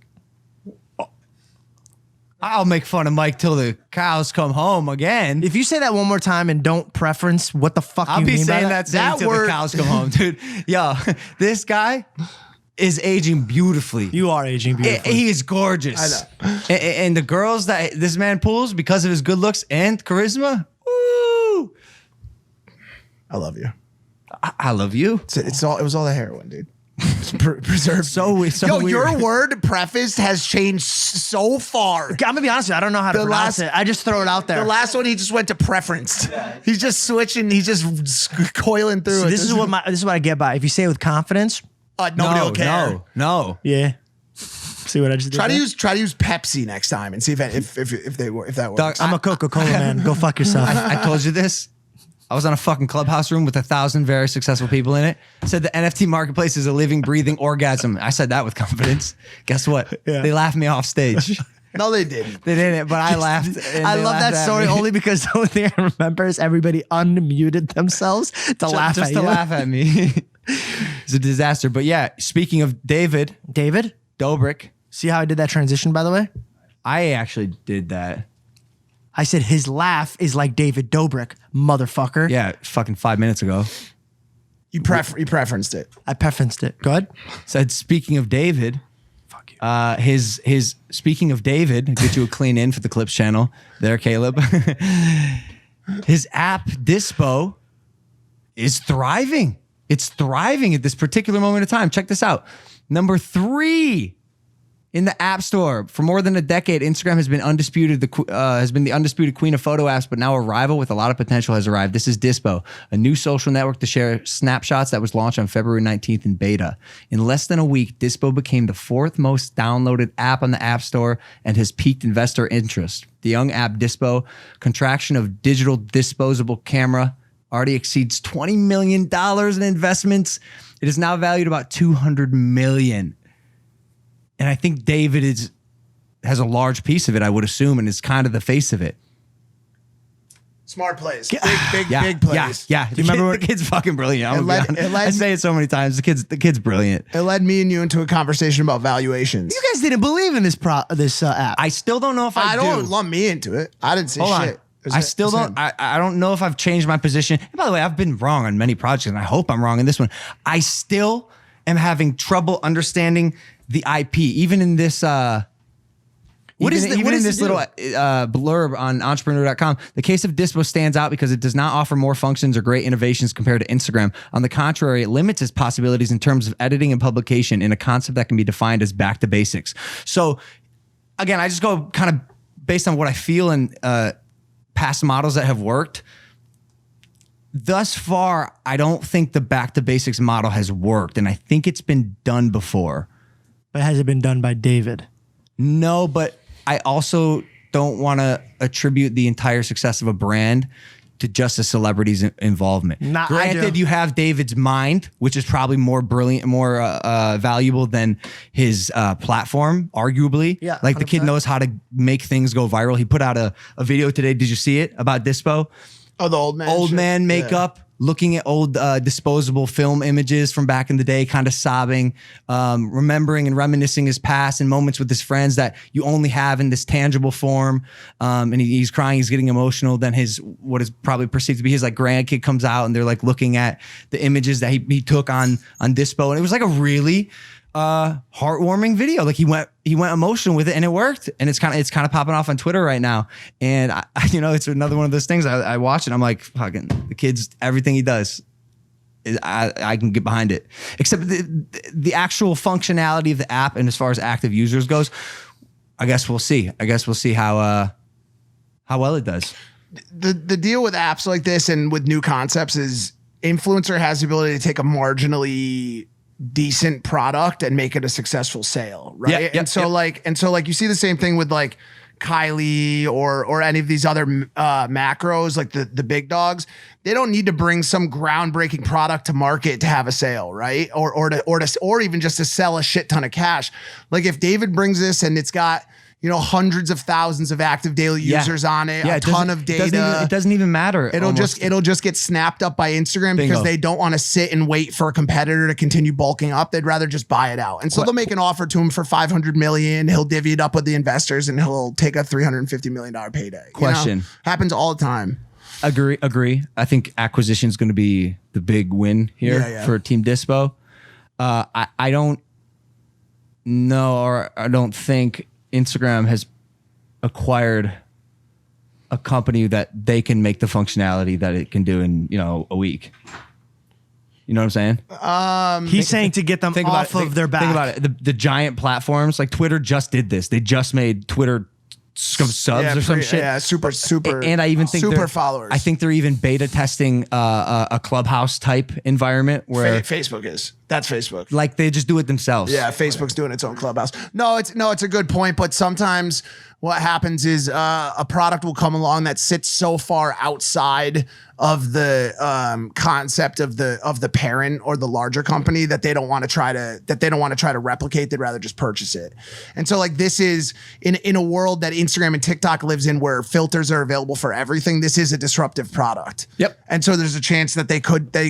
I'll make fun of Mike till the cows come home again. If you say that one more time and don't preference what the fuck I'll you be mean by saying that, that saying till the cows come home, dude. Yo, this guy is aging beautifully. you are aging beautifully. He is gorgeous. I know. And the girls that this man pulls because of his good looks and charisma, woo! I love you. I love you. It was all the heroin, dude. Preserved. So Yo, weird. your word prefaced has changed so far. I'm gonna be honest with you, I don't know how to The pronounce last- it. I just throw it out there. The last one, he just went to preference. He's just switching. He's just coiling through So it. this is what I get by. If you say it with confidence, nobody will care. No. yeah. See what I just did? Try to there? use Pepsi next time and see if that works. Dog, I'm a Coca-Cola man. Go fuck yourself. I told you this. I was on a fucking clubhouse room with 1,000 very successful people in it. Said the NFT marketplace is a living, breathing orgasm. I said that with confidence. Guess what? Yeah. They laughed me off stage. No, they didn't. They didn't, but I laughed. and I they love laughed that at story me. only because the only thing I remember is everybody unmuted themselves to laugh just at to you. laugh at me. It's a disaster. But yeah, speaking of David Dobrik, See how I did that transition, by the way? I actually did that. I said his laugh is like David Dobrik, motherfucker. Yeah, fucking 5 minutes ago. You preferenced it. I preferenced it. Go ahead. Said speaking of David. Fuck you. His speaking of David, get you a clean in for the Clips channel there, Caleb. His app Dispo is thriving. It's thriving at this particular moment of time. Check this out. Number 3 in the App Store for more than a decade. Instagram has been the undisputed queen of photo apps, but now a rival with a lot of potential has arrived. This is Dispo, a new social network to share snapshots that was launched on February 19th in beta. In less than a week, Dispo became the 4th most downloaded app on the App Store and has piqued investor interest. The young app Dispo, contraction of digital disposable camera, already exceeds $20 million in investments. It is now valued about $200 million. And I think David has a large piece of it, I would assume, and is kind of the face of it. Smart plays. Big Yeah, plays. Yeah. Do you remember the kid's fucking brilliant. I say it so many times. The kid's brilliant. It led me and you into a conversation about valuations. You guys didn't believe in this app. I still don't know if I don't do. lump me into it. I didn't say Hold shit. on. I still don't. I don't know if I've changed my position. And by the way, I've been wrong on many projects, and I hope I'm wrong in this one. I still am having trouble understanding the IP, even in this. Little blurb on entrepreneur.com, the case of Dispo stands out because it does not offer more functions or great innovations compared to Instagram. On the contrary, it limits its possibilities in terms of editing and publication in a concept that can be defined as back to basics. So, again, I just go kind of based on what I feel and past models that have worked. Thus far, I don't think the back to basics model has worked, and I think it's been done before. But has it been done by David? No, but I also don't want to attribute the entire success of a brand to just a celebrity's involvement. Nah, Granted, you have David's mind, which is probably more brilliant, more valuable than his platform, arguably. Yeah, like the kid 100%. knows how to make things go viral. He put out a video today. Did you see it about Dispo? Oh, the old man. Old shit? man makeup, looking at old disposable film images from back in the day, kind of sobbing, remembering and reminiscing his past and moments with his friends that you only have in this tangible form. And he's crying, he's getting emotional. Then what is probably perceived to be his like grandkid comes out and they're like looking at the images that he took on Dispo. And it was like a really heartwarming video. Like he went emotional with it, and it worked. And it's kind of popping off on Twitter right now. And it's another one of those things. I watch it. I'm like, fucking the kid's everything he does. I can get behind it. Except the actual functionality of the app, and as far as active users goes, I guess we'll see. How well it does. The deal with apps like this and with new concepts is influencer has the ability to take a marginally decent product and make it a successful sale, right? And so you see the same thing with like Kylie or any of these other macros, like the big dogs. They don't need to bring some groundbreaking product to market to have a sale, right? Or even just to sell a shit ton of cash. Like if David brings this and it's got hundreds of thousands of active daily users on it, a ton of data. It doesn't even matter. It'll just get snapped up by Instagram because they don't want to sit and wait for a competitor to continue bulking up. They'd rather just buy it out. And so they'll make an offer to him for $500 million. He'll divvy it up with the investors and he'll take a $350 million payday. Question. Happens all the time. Agree. I think acquisition is going to be the big win here for Team Dispo. I don't know, or I don't think Instagram has acquired a company that they can make the functionality that it can do in a week. You know what I'm saying? He's saying to get them off of their back. Think about it. The giant platforms like Twitter just did this. They just made Twitter subs or some shit. Yeah, super. And I even think super followers. I think they're even beta testing a Clubhouse type environment where Facebook is. That's Facebook. Like they just do it themselves. Yeah, Facebook's doing its own Clubhouse. No, it's a good point. But sometimes what happens is a product will come along that sits so far outside of the concept of the parent or the larger company that they don't want to try to replicate. They'd rather just purchase it. And so like this is in a world that Instagram and TikTok lives in, where filters are available for everything. This is a disruptive product. Yep. And so there's a chance that they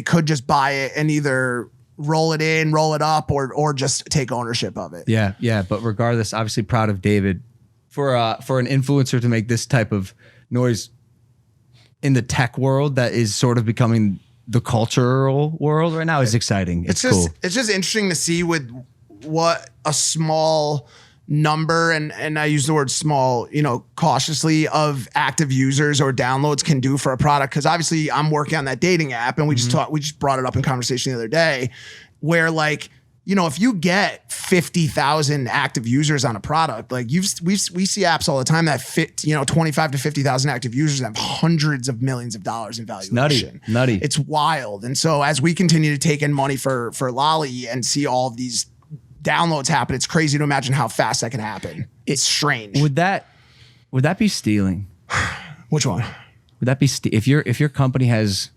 could just buy it and either roll it in, roll it up, or just take ownership of it. Yeah. But regardless, obviously proud of David for an influencer to make this type of noise in the tech world that is sort of becoming the cultural world right now is exciting. It's cool. It's just interesting to see with what a small number, and I use the word small, cautiously, of active users or downloads can do for a product. Because obviously I'm working on that dating app, and we just brought it up in conversation the other day, where like, if you get 50,000 active users on a product, like we see apps all the time that fit 25 to 50,000 active users and have hundreds of millions of dollars in valuation. It's nutty. It's wild. And so as we continue to take in money for Lolly and see all of these downloads happen, it's crazy to imagine how fast that can happen. It's strange. Would that be stealing? Which one? Would that be if your company has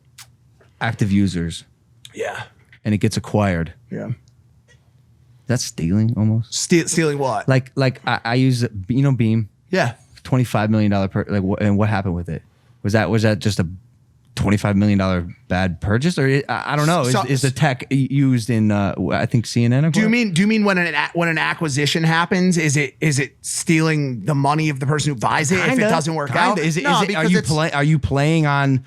active users? Yeah. And it gets acquired. Yeah. That's stealing almost. Stealing what? Like I use Beam. Yeah. $25 million and what happened with it? Was that just a $25 million bad purchase, or I don't know? Is the tech used in I think CNN? Do you mean when an acquisition happens? Is it stealing the money of the person who buys it if it doesn't work out? Are you playing on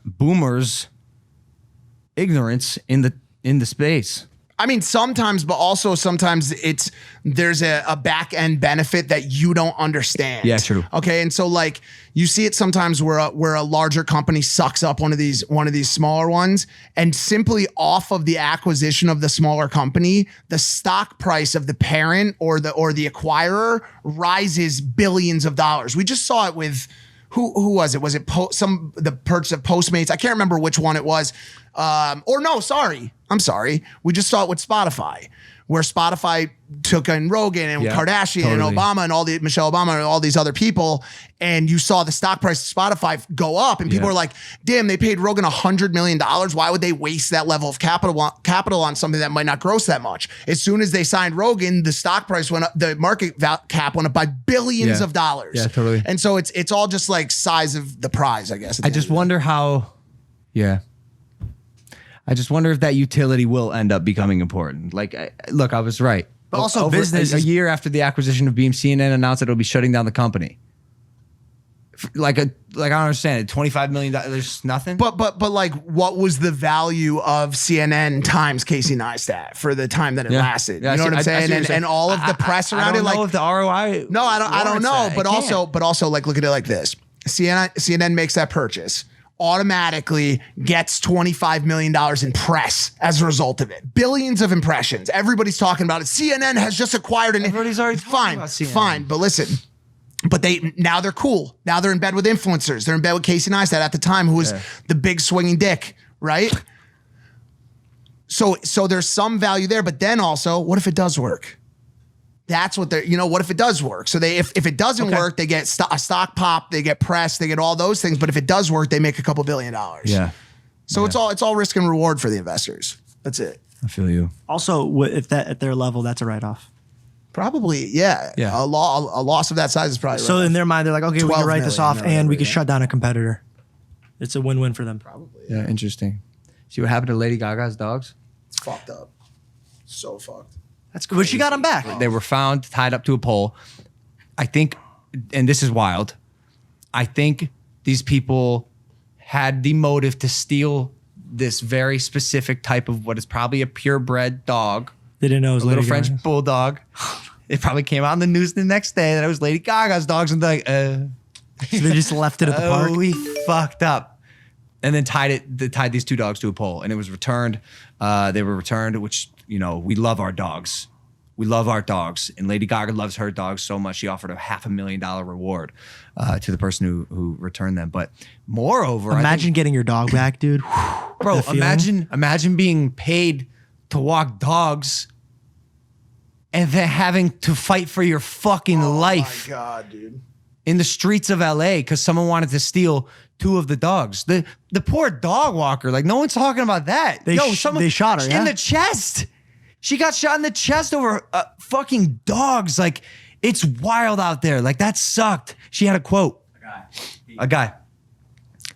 boomers' ignorance in the space? I mean, sometimes, but also sometimes there's a back end benefit that you don't understand. Yeah, true. Okay, and so like you see it sometimes where a larger company sucks up one of these smaller ones, and simply off of the acquisition of the smaller company, the stock price of the parent or the acquirer rises billions of dollars. We just saw it with. Who was it? Was it the purchase of Postmates? I can't remember which one it was. I'm sorry. We just saw it with Spotify, where Spotify took in Rogan and Kardashian and Obama and Michelle Obama and all these other people, and you saw the stock price of Spotify go up, and people were like, "Damn, they paid Rogan $100 million. Why would they waste that level of capital on something that might not gross that much?" As soon as they signed Rogan, the stock price went up, the market cap went up by billions of dollars. Yeah, totally. And so it's all just like size of the prize, I guess. I just wonder how. Yeah. I just wonder if that utility will end up becoming important. Like, look, I was right. But also business. A year after the acquisition of Beam, CNN announced that it'll be shutting down the company. Like I don't understand it. $25 million. There's nothing. But like, what was the value of CNN times Casey Neistat for the time that it lasted? Yeah, you know what I'm saying? And all of the press around it. I don't know like, if the ROI. no, I don't know. That. But also, like, look at it like this: CNN makes that purchase, automatically gets $25 million in press as a result of it. Billions of impressions. Everybody's talking about it. CNN has just acquired an. Everybody's already talking about CNN. Fine. But listen. But now they're cool. Now they're in bed with influencers. They're in bed with Casey Neistat at the time, who was the big swinging dick, right? So there's some value there. But then also, what if it does work? That's what they're, what if it does work? So if it doesn't work, they get a stock pop, they get press, they get all those things. But if it does work, they make a couple $2 billion. Yeah. So it's all risk and reward for the investors. That's it. I feel you. Also, if that at their level, that's a write-off. Probably, yeah. A loss of that size is probably So right. in their mind, they're like, okay, we can write this off and we can yeah. shut down a competitor. It's a win-win for them. Probably. Yeah, interesting. See what happened to Lady Gaga's dogs? It's fucked up. So fucked. That's good. But she got them back. They were found tied up to a pole. I think, and this is wild, I think these people had the motive to steal this very specific type of what is probably a purebred dog. They didn't know it was A little Lady French Gaga. bulldog. It probably came out in the news the next day that it was Lady Gaga's dogs, and they're like, So they just left it at the park. we fucked up. And then tied these two dogs to a pole, and it was returned. They were returned, which, we love our dogs. We love our dogs, and Lady Gaga loves her dogs so much. She offered a $500,000 reward to the person who returned them. But moreover, Imagine getting your dog back, dude. bro, The feeling. imagine being paid to walk dogs and then having to fight for your fucking life Oh my God, dude. in the streets of LA because someone wanted to steal two of the dogs. The poor dog walker, like, no one's talking about that. They shot her, in yeah? the chest. She got shot in the chest over fucking dogs. Like, it's wild out there. Like, that sucked. She had a quote. A guy.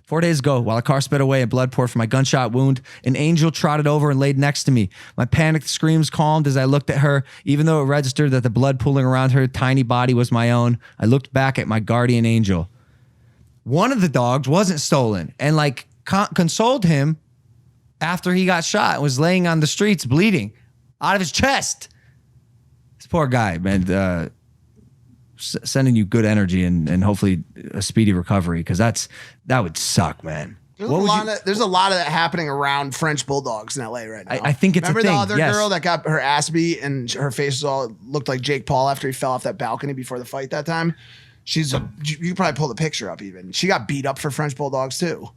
4 days ago, while a car sped away and blood poured from my gunshot wound, an angel trotted over and laid next to me. My panicked screams calmed as I looked at her. Even though it registered that the blood pooling around her tiny body was my own, I looked back at my guardian angel. One of the dogs wasn't stolen and consoled him after he got shot and was laying on the streets bleeding out of his chest. This poor guy, man. Sending you good energy and hopefully a speedy recovery, because that would suck, man. There's a lot of that happening around French bulldogs in LA right now. I think it's a Remember thing. the other Yes. girl that got her ass beat and her face looked like Jake Paul after he fell off that balcony before the fight that time? You could probably pull the picture up even. She got beat up for French bulldogs too.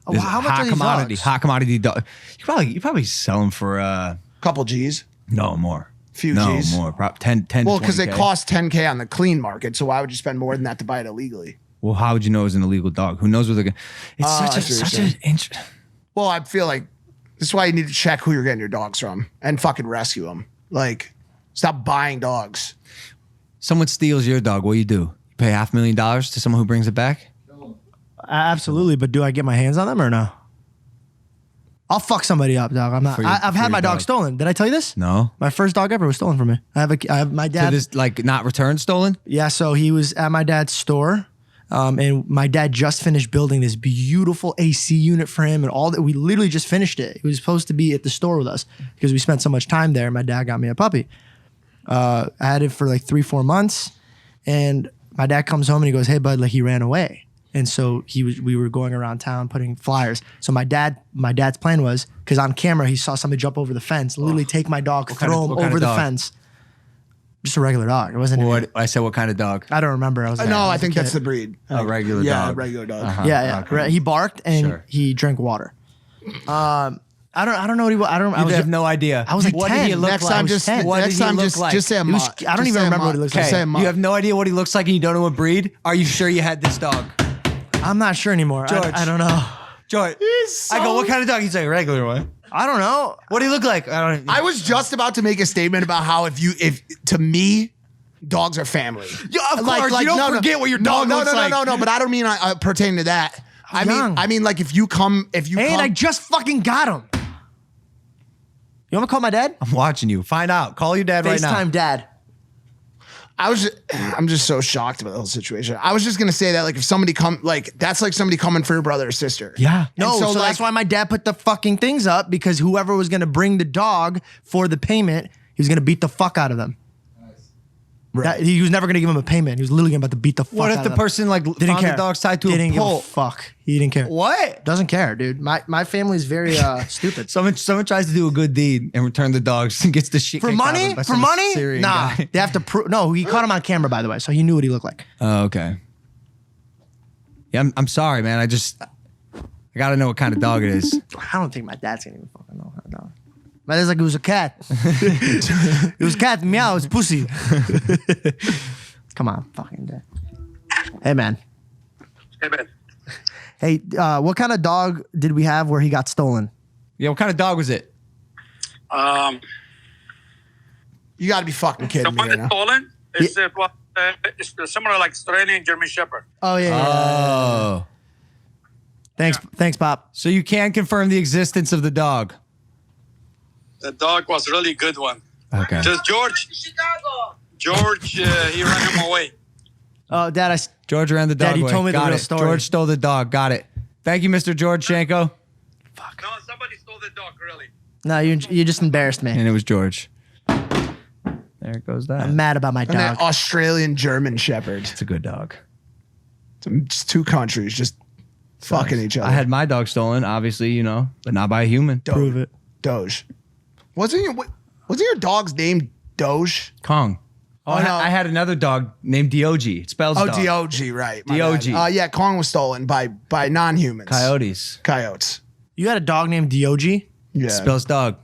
Oh, how much are these dogs? Hot commodity dog. You probably sell them for Couple G's. no more. Few no G's. more. 10 Well, because they 20K. cost $10K on the clean market, so why would you spend more than that to buy it illegally? Well, how would you know it was an illegal dog? Who knows where they're going? It's I see what such you're an interest. Well, I feel like this is why you need to check who you're getting your dogs from and fucking rescue them. Like, stop buying dogs. Someone steals your dog. What do? You pay $500,000 to someone who brings it back? Absolutely, but do I get my hands on them or no? I'll fuck somebody up, dog. I'm not. I've had my dog stolen. Did I tell you this? No. My first dog ever was stolen from me. I have my dad. So this not returned, stolen? Yeah, so he was at my dad's store, and my dad just finished building this beautiful AC unit for him, and all that. We literally just finished it. He was supposed to be at the store with us because we spent so much time there. My dad got me a puppy. I had it for like 3-4 months, and my dad comes home and he goes, "Hey, bud, like he ran away." And so we were going around town putting flyers. So my dad's plan was, because on camera he saw somebody jump over the fence, literally take my dog, throw him over the fence. Just a regular dog. It wasn't. I said, what kind of dog? I don't remember. I think that's the breed. A regular Yeah, dog. a regular dog. Yeah. Okay. Right. He barked and Sure. he drank water. I don't know what he was. I don't. I You was have no idea. I was like what 10. did he look Next like? time, I was just 10. What next did he time, look like? just say a He was- mutt. I don't Just even say a remember what mutt. he looks Just like. say a mutt. You have no idea what he looks like and you don't know what breed? Are you sure you had this dog? I'm not sure anymore. George. I don't know. George. I go, what kind of dog? He's like, a regular one. I don't know. What do you look like? I don't. I was just about to make a statement about how if to me, dogs are family. Yeah, of course. You don't forget what your dog looks like. No, but I don't mean pertaining to that. I mean, like if you come. I just fucking got him. You want me to call my dad? I'm watching you. Find out. Call your dad right now. FaceTime dad. I'm just so shocked about the whole situation. I was just gonna say that, like, if somebody that's like somebody coming for your brother or sister. Yeah. No, so, so that's why my dad put the fucking things up, because whoever was gonna bring the dog for the payment, he was gonna beat the fuck out of them. Right. He was never gonna give him a payment. He was literally about to beat the fuck What out if of the them. person like Didn't found care. the dog's tied to Didn't a give pole? a fuck. He didn't care. What? Doesn't care, dude. My family's very stupid. Someone tries to do a good deed and return the dogs and gets the shit For kicked out of money? them by For some money? Syrian Nah. guy. They have to prove. No, he caught him on camera, by the way, so he knew what he looked like. Oh, okay. Yeah, I'm sorry, man. I gotta know what kind of dog it is. I don't think my dad's gonna even fucking know how to dog. My dad's like, it was a cat. It was a cat. Meow. It was pussy. Come on, fucking dad. Hey, man. Hey, man. Hey, what kind of dog did we have where he got stolen? Yeah, what kind of dog was it? You got to be fucking The kidding me. one You that's know? stolen is it's similar like Australian German Shepherd. Oh, yeah. Oh. Thanks, Pop. So you can confirm the existence of the dog. The dog was a really good one. Okay. Just George, he ran him away. Oh, Dad, George ran the dog Dad, you away. told me the Got real it. story. George stole the dog. Got it. Thank you, Mr. George Shanko. No, somebody stole the dog, really. No, you just embarrassed me. And it was George. There goes that. I'm mad about my And that dog. Australian German Shepherd. It's a good dog. It's two countries just fucking each other. I had my dog stolen, obviously, you know, but not by a human. Prove it. Doge. Wasn't your dog's name Doge? Kong. Oh, no. I had another dog named Diogi. It spells Oh, dog. Dog, right. my Dog. bad. Yeah, Kong was stolen by non-humans. Coyotes. Coyotes. You had a dog named Diogi? Yeah. Spells dog.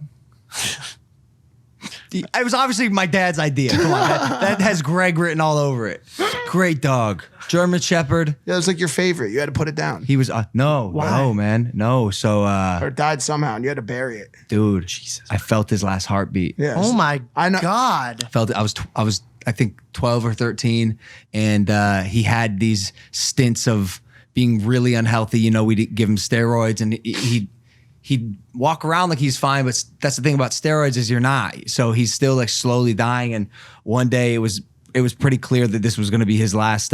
It was obviously my dad's idea. Come on, that has Greg written all over it. Great dog, German Shepherd. Yeah, it was like your favorite. You had to put it down. He was no, man, no. So, Or it died somehow and you had to bury it. dude, I felt his last heartbeat. Yeah. Oh my I know. God. Felt it. I was I think 12 or 13, and he had these stints of being really unhealthy. You know, we'd give him steroids, and he'd walk around like he's fine, but that's the thing about steroids is you're not. So he's still like slowly dying. And one day it was pretty clear that this was going to be his last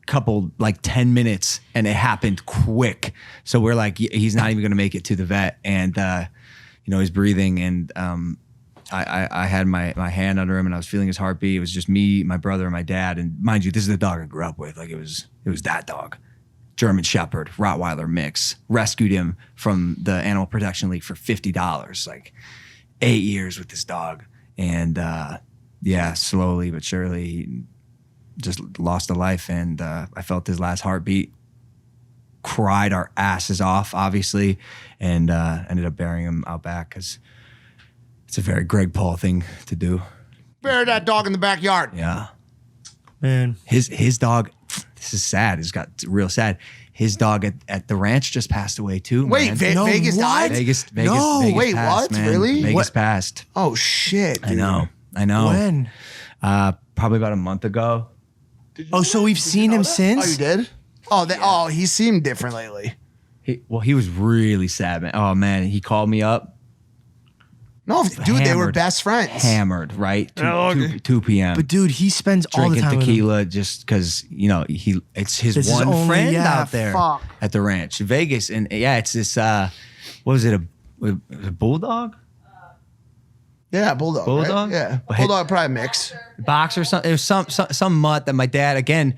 couple, like 10 minutes, and it happened quick. So we're like, he's not even going to make it to the vet. And, you know, he's breathing, and I had my hand under him, and I was feeling his heartbeat. It was just me, my brother, and my dad. And mind you, this is the dog I grew up with. Like it was that dog. German Shepherd, Rottweiler mix. Rescued him from the Animal Protection League for $50. Like 8 years with this dog. And yeah, slowly but surely he just lost a life. And I felt his last heartbeat. Cried our asses off, obviously, and ended up burying him out back because it's a very Greg Paul thing to do. Bury that dog in the backyard. Yeah. Man. His dog, this is sad. It's got real sad. His dog at the ranch just passed away too. Wait, man. Vegas died? Vegas. No, Vegas wait, passed, what? man. Really? Vegas What? passed. Oh, shit. I know. When? Probably about a month ago. Oh, so we've seen him Oh, you since? did? Oh, he seemed different lately. He was really sad, man. Oh man, he called me up. No, dude, they were Hammered. best friends. Hammered, right? 2 p.m. But dude, he spends all the drinking time tequila just because, you know, it's his This is one only- friend yeah, out there fuck. at the ranch, Vegas. And yeah, it's this what was it, a bulldog? Yeah, bulldog. right? Bulldog? Yeah, But bulldog probably mix. Boxer or something. It was some mutt that my dad again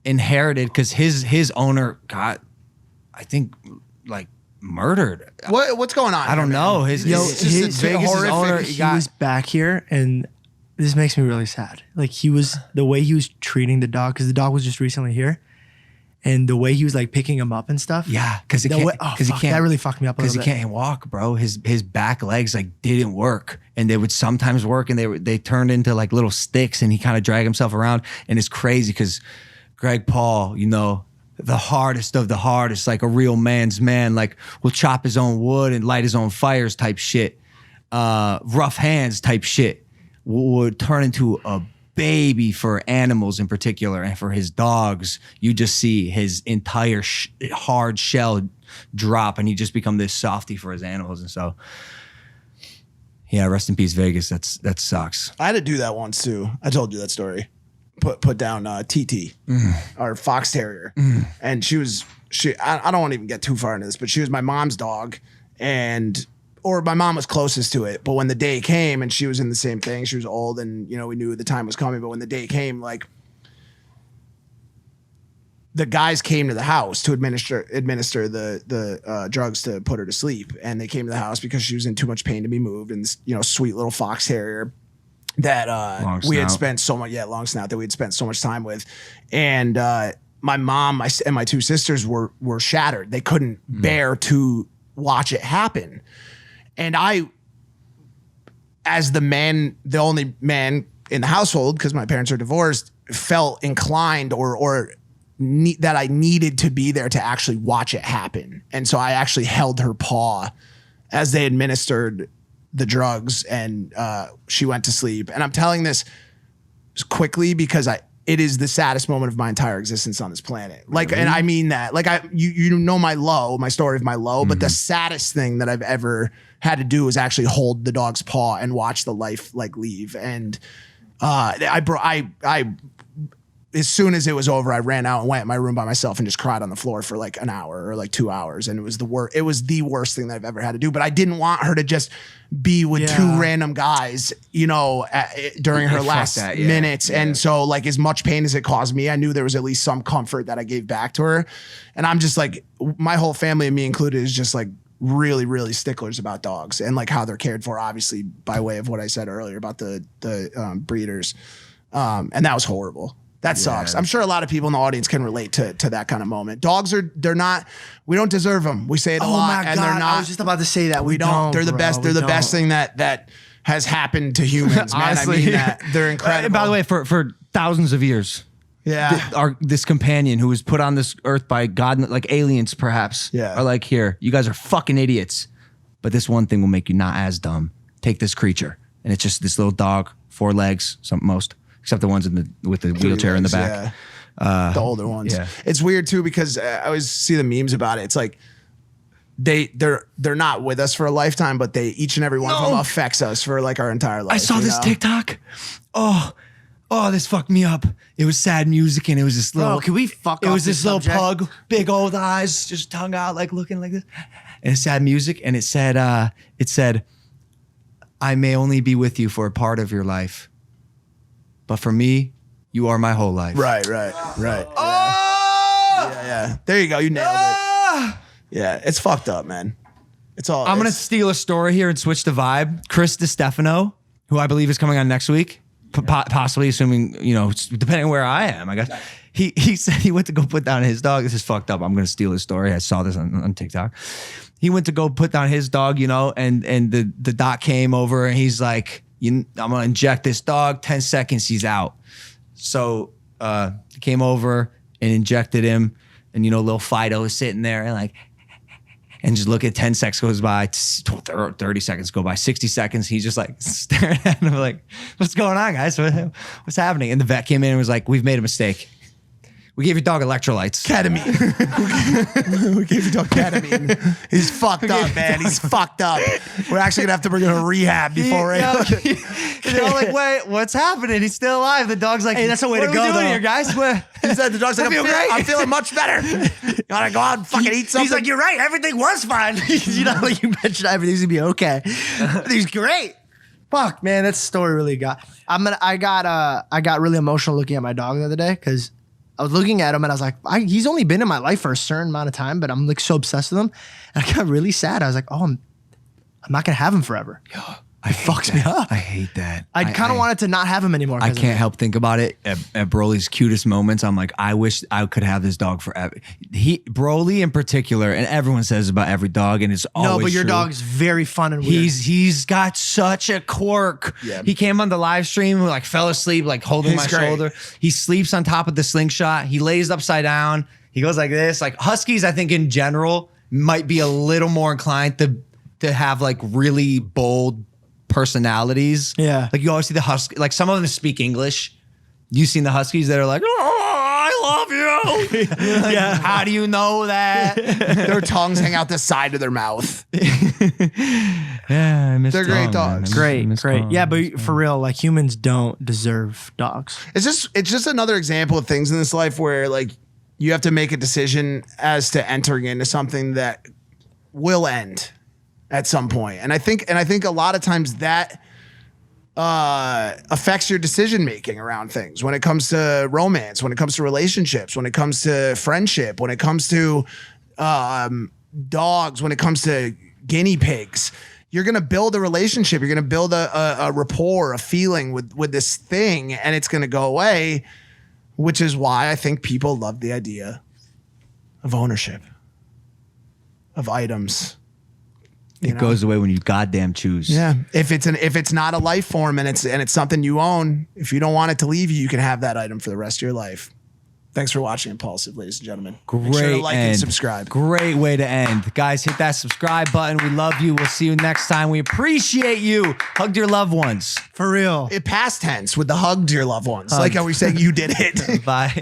inherited because his owner got, I think, like murdered. What's going on? I don't here, man? know. His Vegas' owner He got was back here, and this makes me really sad. Like the way he was treating the dog, because the dog was just recently here, and the way he was like picking him up and stuff. yeah, because he The can't. way- Because he fuck, can't. that really fucked me up a Because he little bit. can't walk, bro. His back legs like didn't work, and they would sometimes work, and they turned into like little sticks, and he kind of dragged himself around, and it's crazy because Greg Paul, you know, the hardest of the hardest, like a real man's man, like will chop his own wood and light his own fires type shit, rough hands type shit, would turn into a baby for animals in particular, and for his dogs, you just see his entire hard shell drop, and he just become this softy for his animals, and so Yeah, rest in peace, Vegas. That sucks. I had to do that once too. I told you that story. Put down TT, our fox terrier, and I don't want to even get too far into this, but she was my mom's dog, or my mom was closest to it. But when the day came, and she was in the same thing, she was old, and we knew the time was coming. But when the day came, like, the guys came to the house to administer the drugs to put her to sleep, and they came to the house because she was in too much pain to be moved, and this sweet little fox terrier that we had spent so much long snout that we had spent so much time with, and my mom and my two sisters were shattered. They couldn't bear to watch it happen, and I, as the only man in the household, because my parents are divorced, felt inclined that I needed to be there to actually watch it happen. And so I actually held her paw as they administered the drugs, and she went to sleep. And I'm telling this quickly because it is the saddest moment of my entire existence on this planet. Like, really? And I mean that. Like, you know my story of my low, but the saddest thing that I've ever had to do is actually hold the dog's paw and watch the life like leave. And as soon as it was over, I ran out and went in my room by myself and just cried on the floor for like an hour or like 2 hours. And it was the worst thing that I've ever had to do. But I didn't want her to just be with two random guys, during her last minutes. Yeah. And so, like, as much pain as it caused me, I knew there was at least some comfort that I gave back to her. And I'm just like, my whole family, and me included, is just like really, really sticklers about dogs and like how they're cared for, obviously, by way of what I said earlier about the breeders. And that was horrible. That sucks. I'm sure a lot of people in the audience can relate to that kind of moment. Dogs we don't deserve them. We say it a lot, and they're not. I was just about to say that. We don't. They're the best. They're the best thing that has happened to humans, man. Honestly, I mean that. They're incredible. And by the way, for thousands of years, this companion who was put on this earth by God, like aliens perhaps, are like, here, you guys are fucking idiots, but this one thing will make you not as dumb. Take this creature, and it's just this little dog, 4 legs, most. Except the ones with the wheelchair in the back. The older ones. Yeah. It's weird too because I always see the memes about it. It's like they're not with us for a lifetime, but each and every one of them affects us for like our entire life. I saw this TikTok. Oh, this fucked me up. It was sad music, and it was this little. Can we fuck? It was this little pug, big old eyes, just tongue out, like looking like this, and it's sad music, and it said, "I may only be with you for a part of your life, but for me, you are my whole life." Right. Oh! Yeah. There you go. You nailed it. Yeah, it's fucked up, man. I'm going to steal a story here and switch the vibe. Chris DiStefano, who I believe is coming on next week, possibly, assuming, depending on where I am, I guess. He said he went to go put down his dog. This is fucked up. I'm going to steal his story. I saw this on TikTok. He went to go put down his dog, and the doc came over, and he's like, I'm gonna inject this dog. 10 seconds, he's out. So he came over and injected him, and little Fido is sitting there and just look at 10 seconds goes by, 30 seconds go by, 60 seconds. He's just like staring at him like, what's going on, guys? What's happening? And the vet came in and was like, we've made a mistake. We gave your dog electrolytes. Ketamine. We gave your dog ketamine. He's fucked up, man. He's fucked up. We're actually gonna have to bring him to rehab before we're they're all like, wait, what's happening? He's still alive. The dog's like, hey, that's the way to go, what are we doing though. here, guys? He said the dog's like, I'm feeling much better. You wanna go out and fucking eat something? He's like, you're right. Everything was fine. Like you mentioned, everything's gonna be okay. Everything's great. Fuck, man, that story really got. I got really emotional looking at my dog the other day because I was looking at him and I was like, he's only been in my life for a certain amount of time, but I'm like so obsessed with him. And I got really sad. I was like, I'm not gonna have him forever. It fucks me up. I hate that. I kind of wanted to not have him anymore. I can't help think about it at Broly's cutest moments. I'm like, I wish I could have this dog forever. Broly in particular, and everyone says about every dog, and it's always no, but your true. Dog's very fun and weird. He's got such a quirk. Yeah. He came on the live stream, like fell asleep, like holding my shoulder. He sleeps on top of the slingshot. He lays upside down. He goes like this. Like Huskies, I think in general might be a little more inclined to have like really bold personalities. Yeah. Like you always see the Husky, like some of them speak English. You've seen the Huskies that are like, oh, I love you. Like, yeah. How do you know that? Their tongues hang out the side of their mouth. Yeah, I miss They're great Kong, man. dogs. I miss Great. Kong. Yeah, but for real, like humans don't deserve dogs. It's just another example of things in this life where like you have to make a decision as to entering into something that will end at some point. And I think a lot of times that affects your decision making around things when it comes to romance, when it comes to relationships, when it comes to friendship, when it comes to dogs, when it comes to guinea pigs. You're gonna build a relationship. You're gonna build a rapport, a feeling with this thing, and it's gonna go away. Which is why I think people love the idea of ownership of items. It goes away when you goddamn choose. Yeah. If it's not a life form and it's something you own, if you don't want it to leave you, you can have that item for the rest of your life. Thanks for watching Impaulsive, ladies and gentlemen. Make sure to like and subscribe. Great way to end. Guys, hit that subscribe button. We love you. We'll see you next time. We appreciate you. Hug your loved ones. For real. It past tense with the hug to your loved ones. Like how we saying you did it. Bye.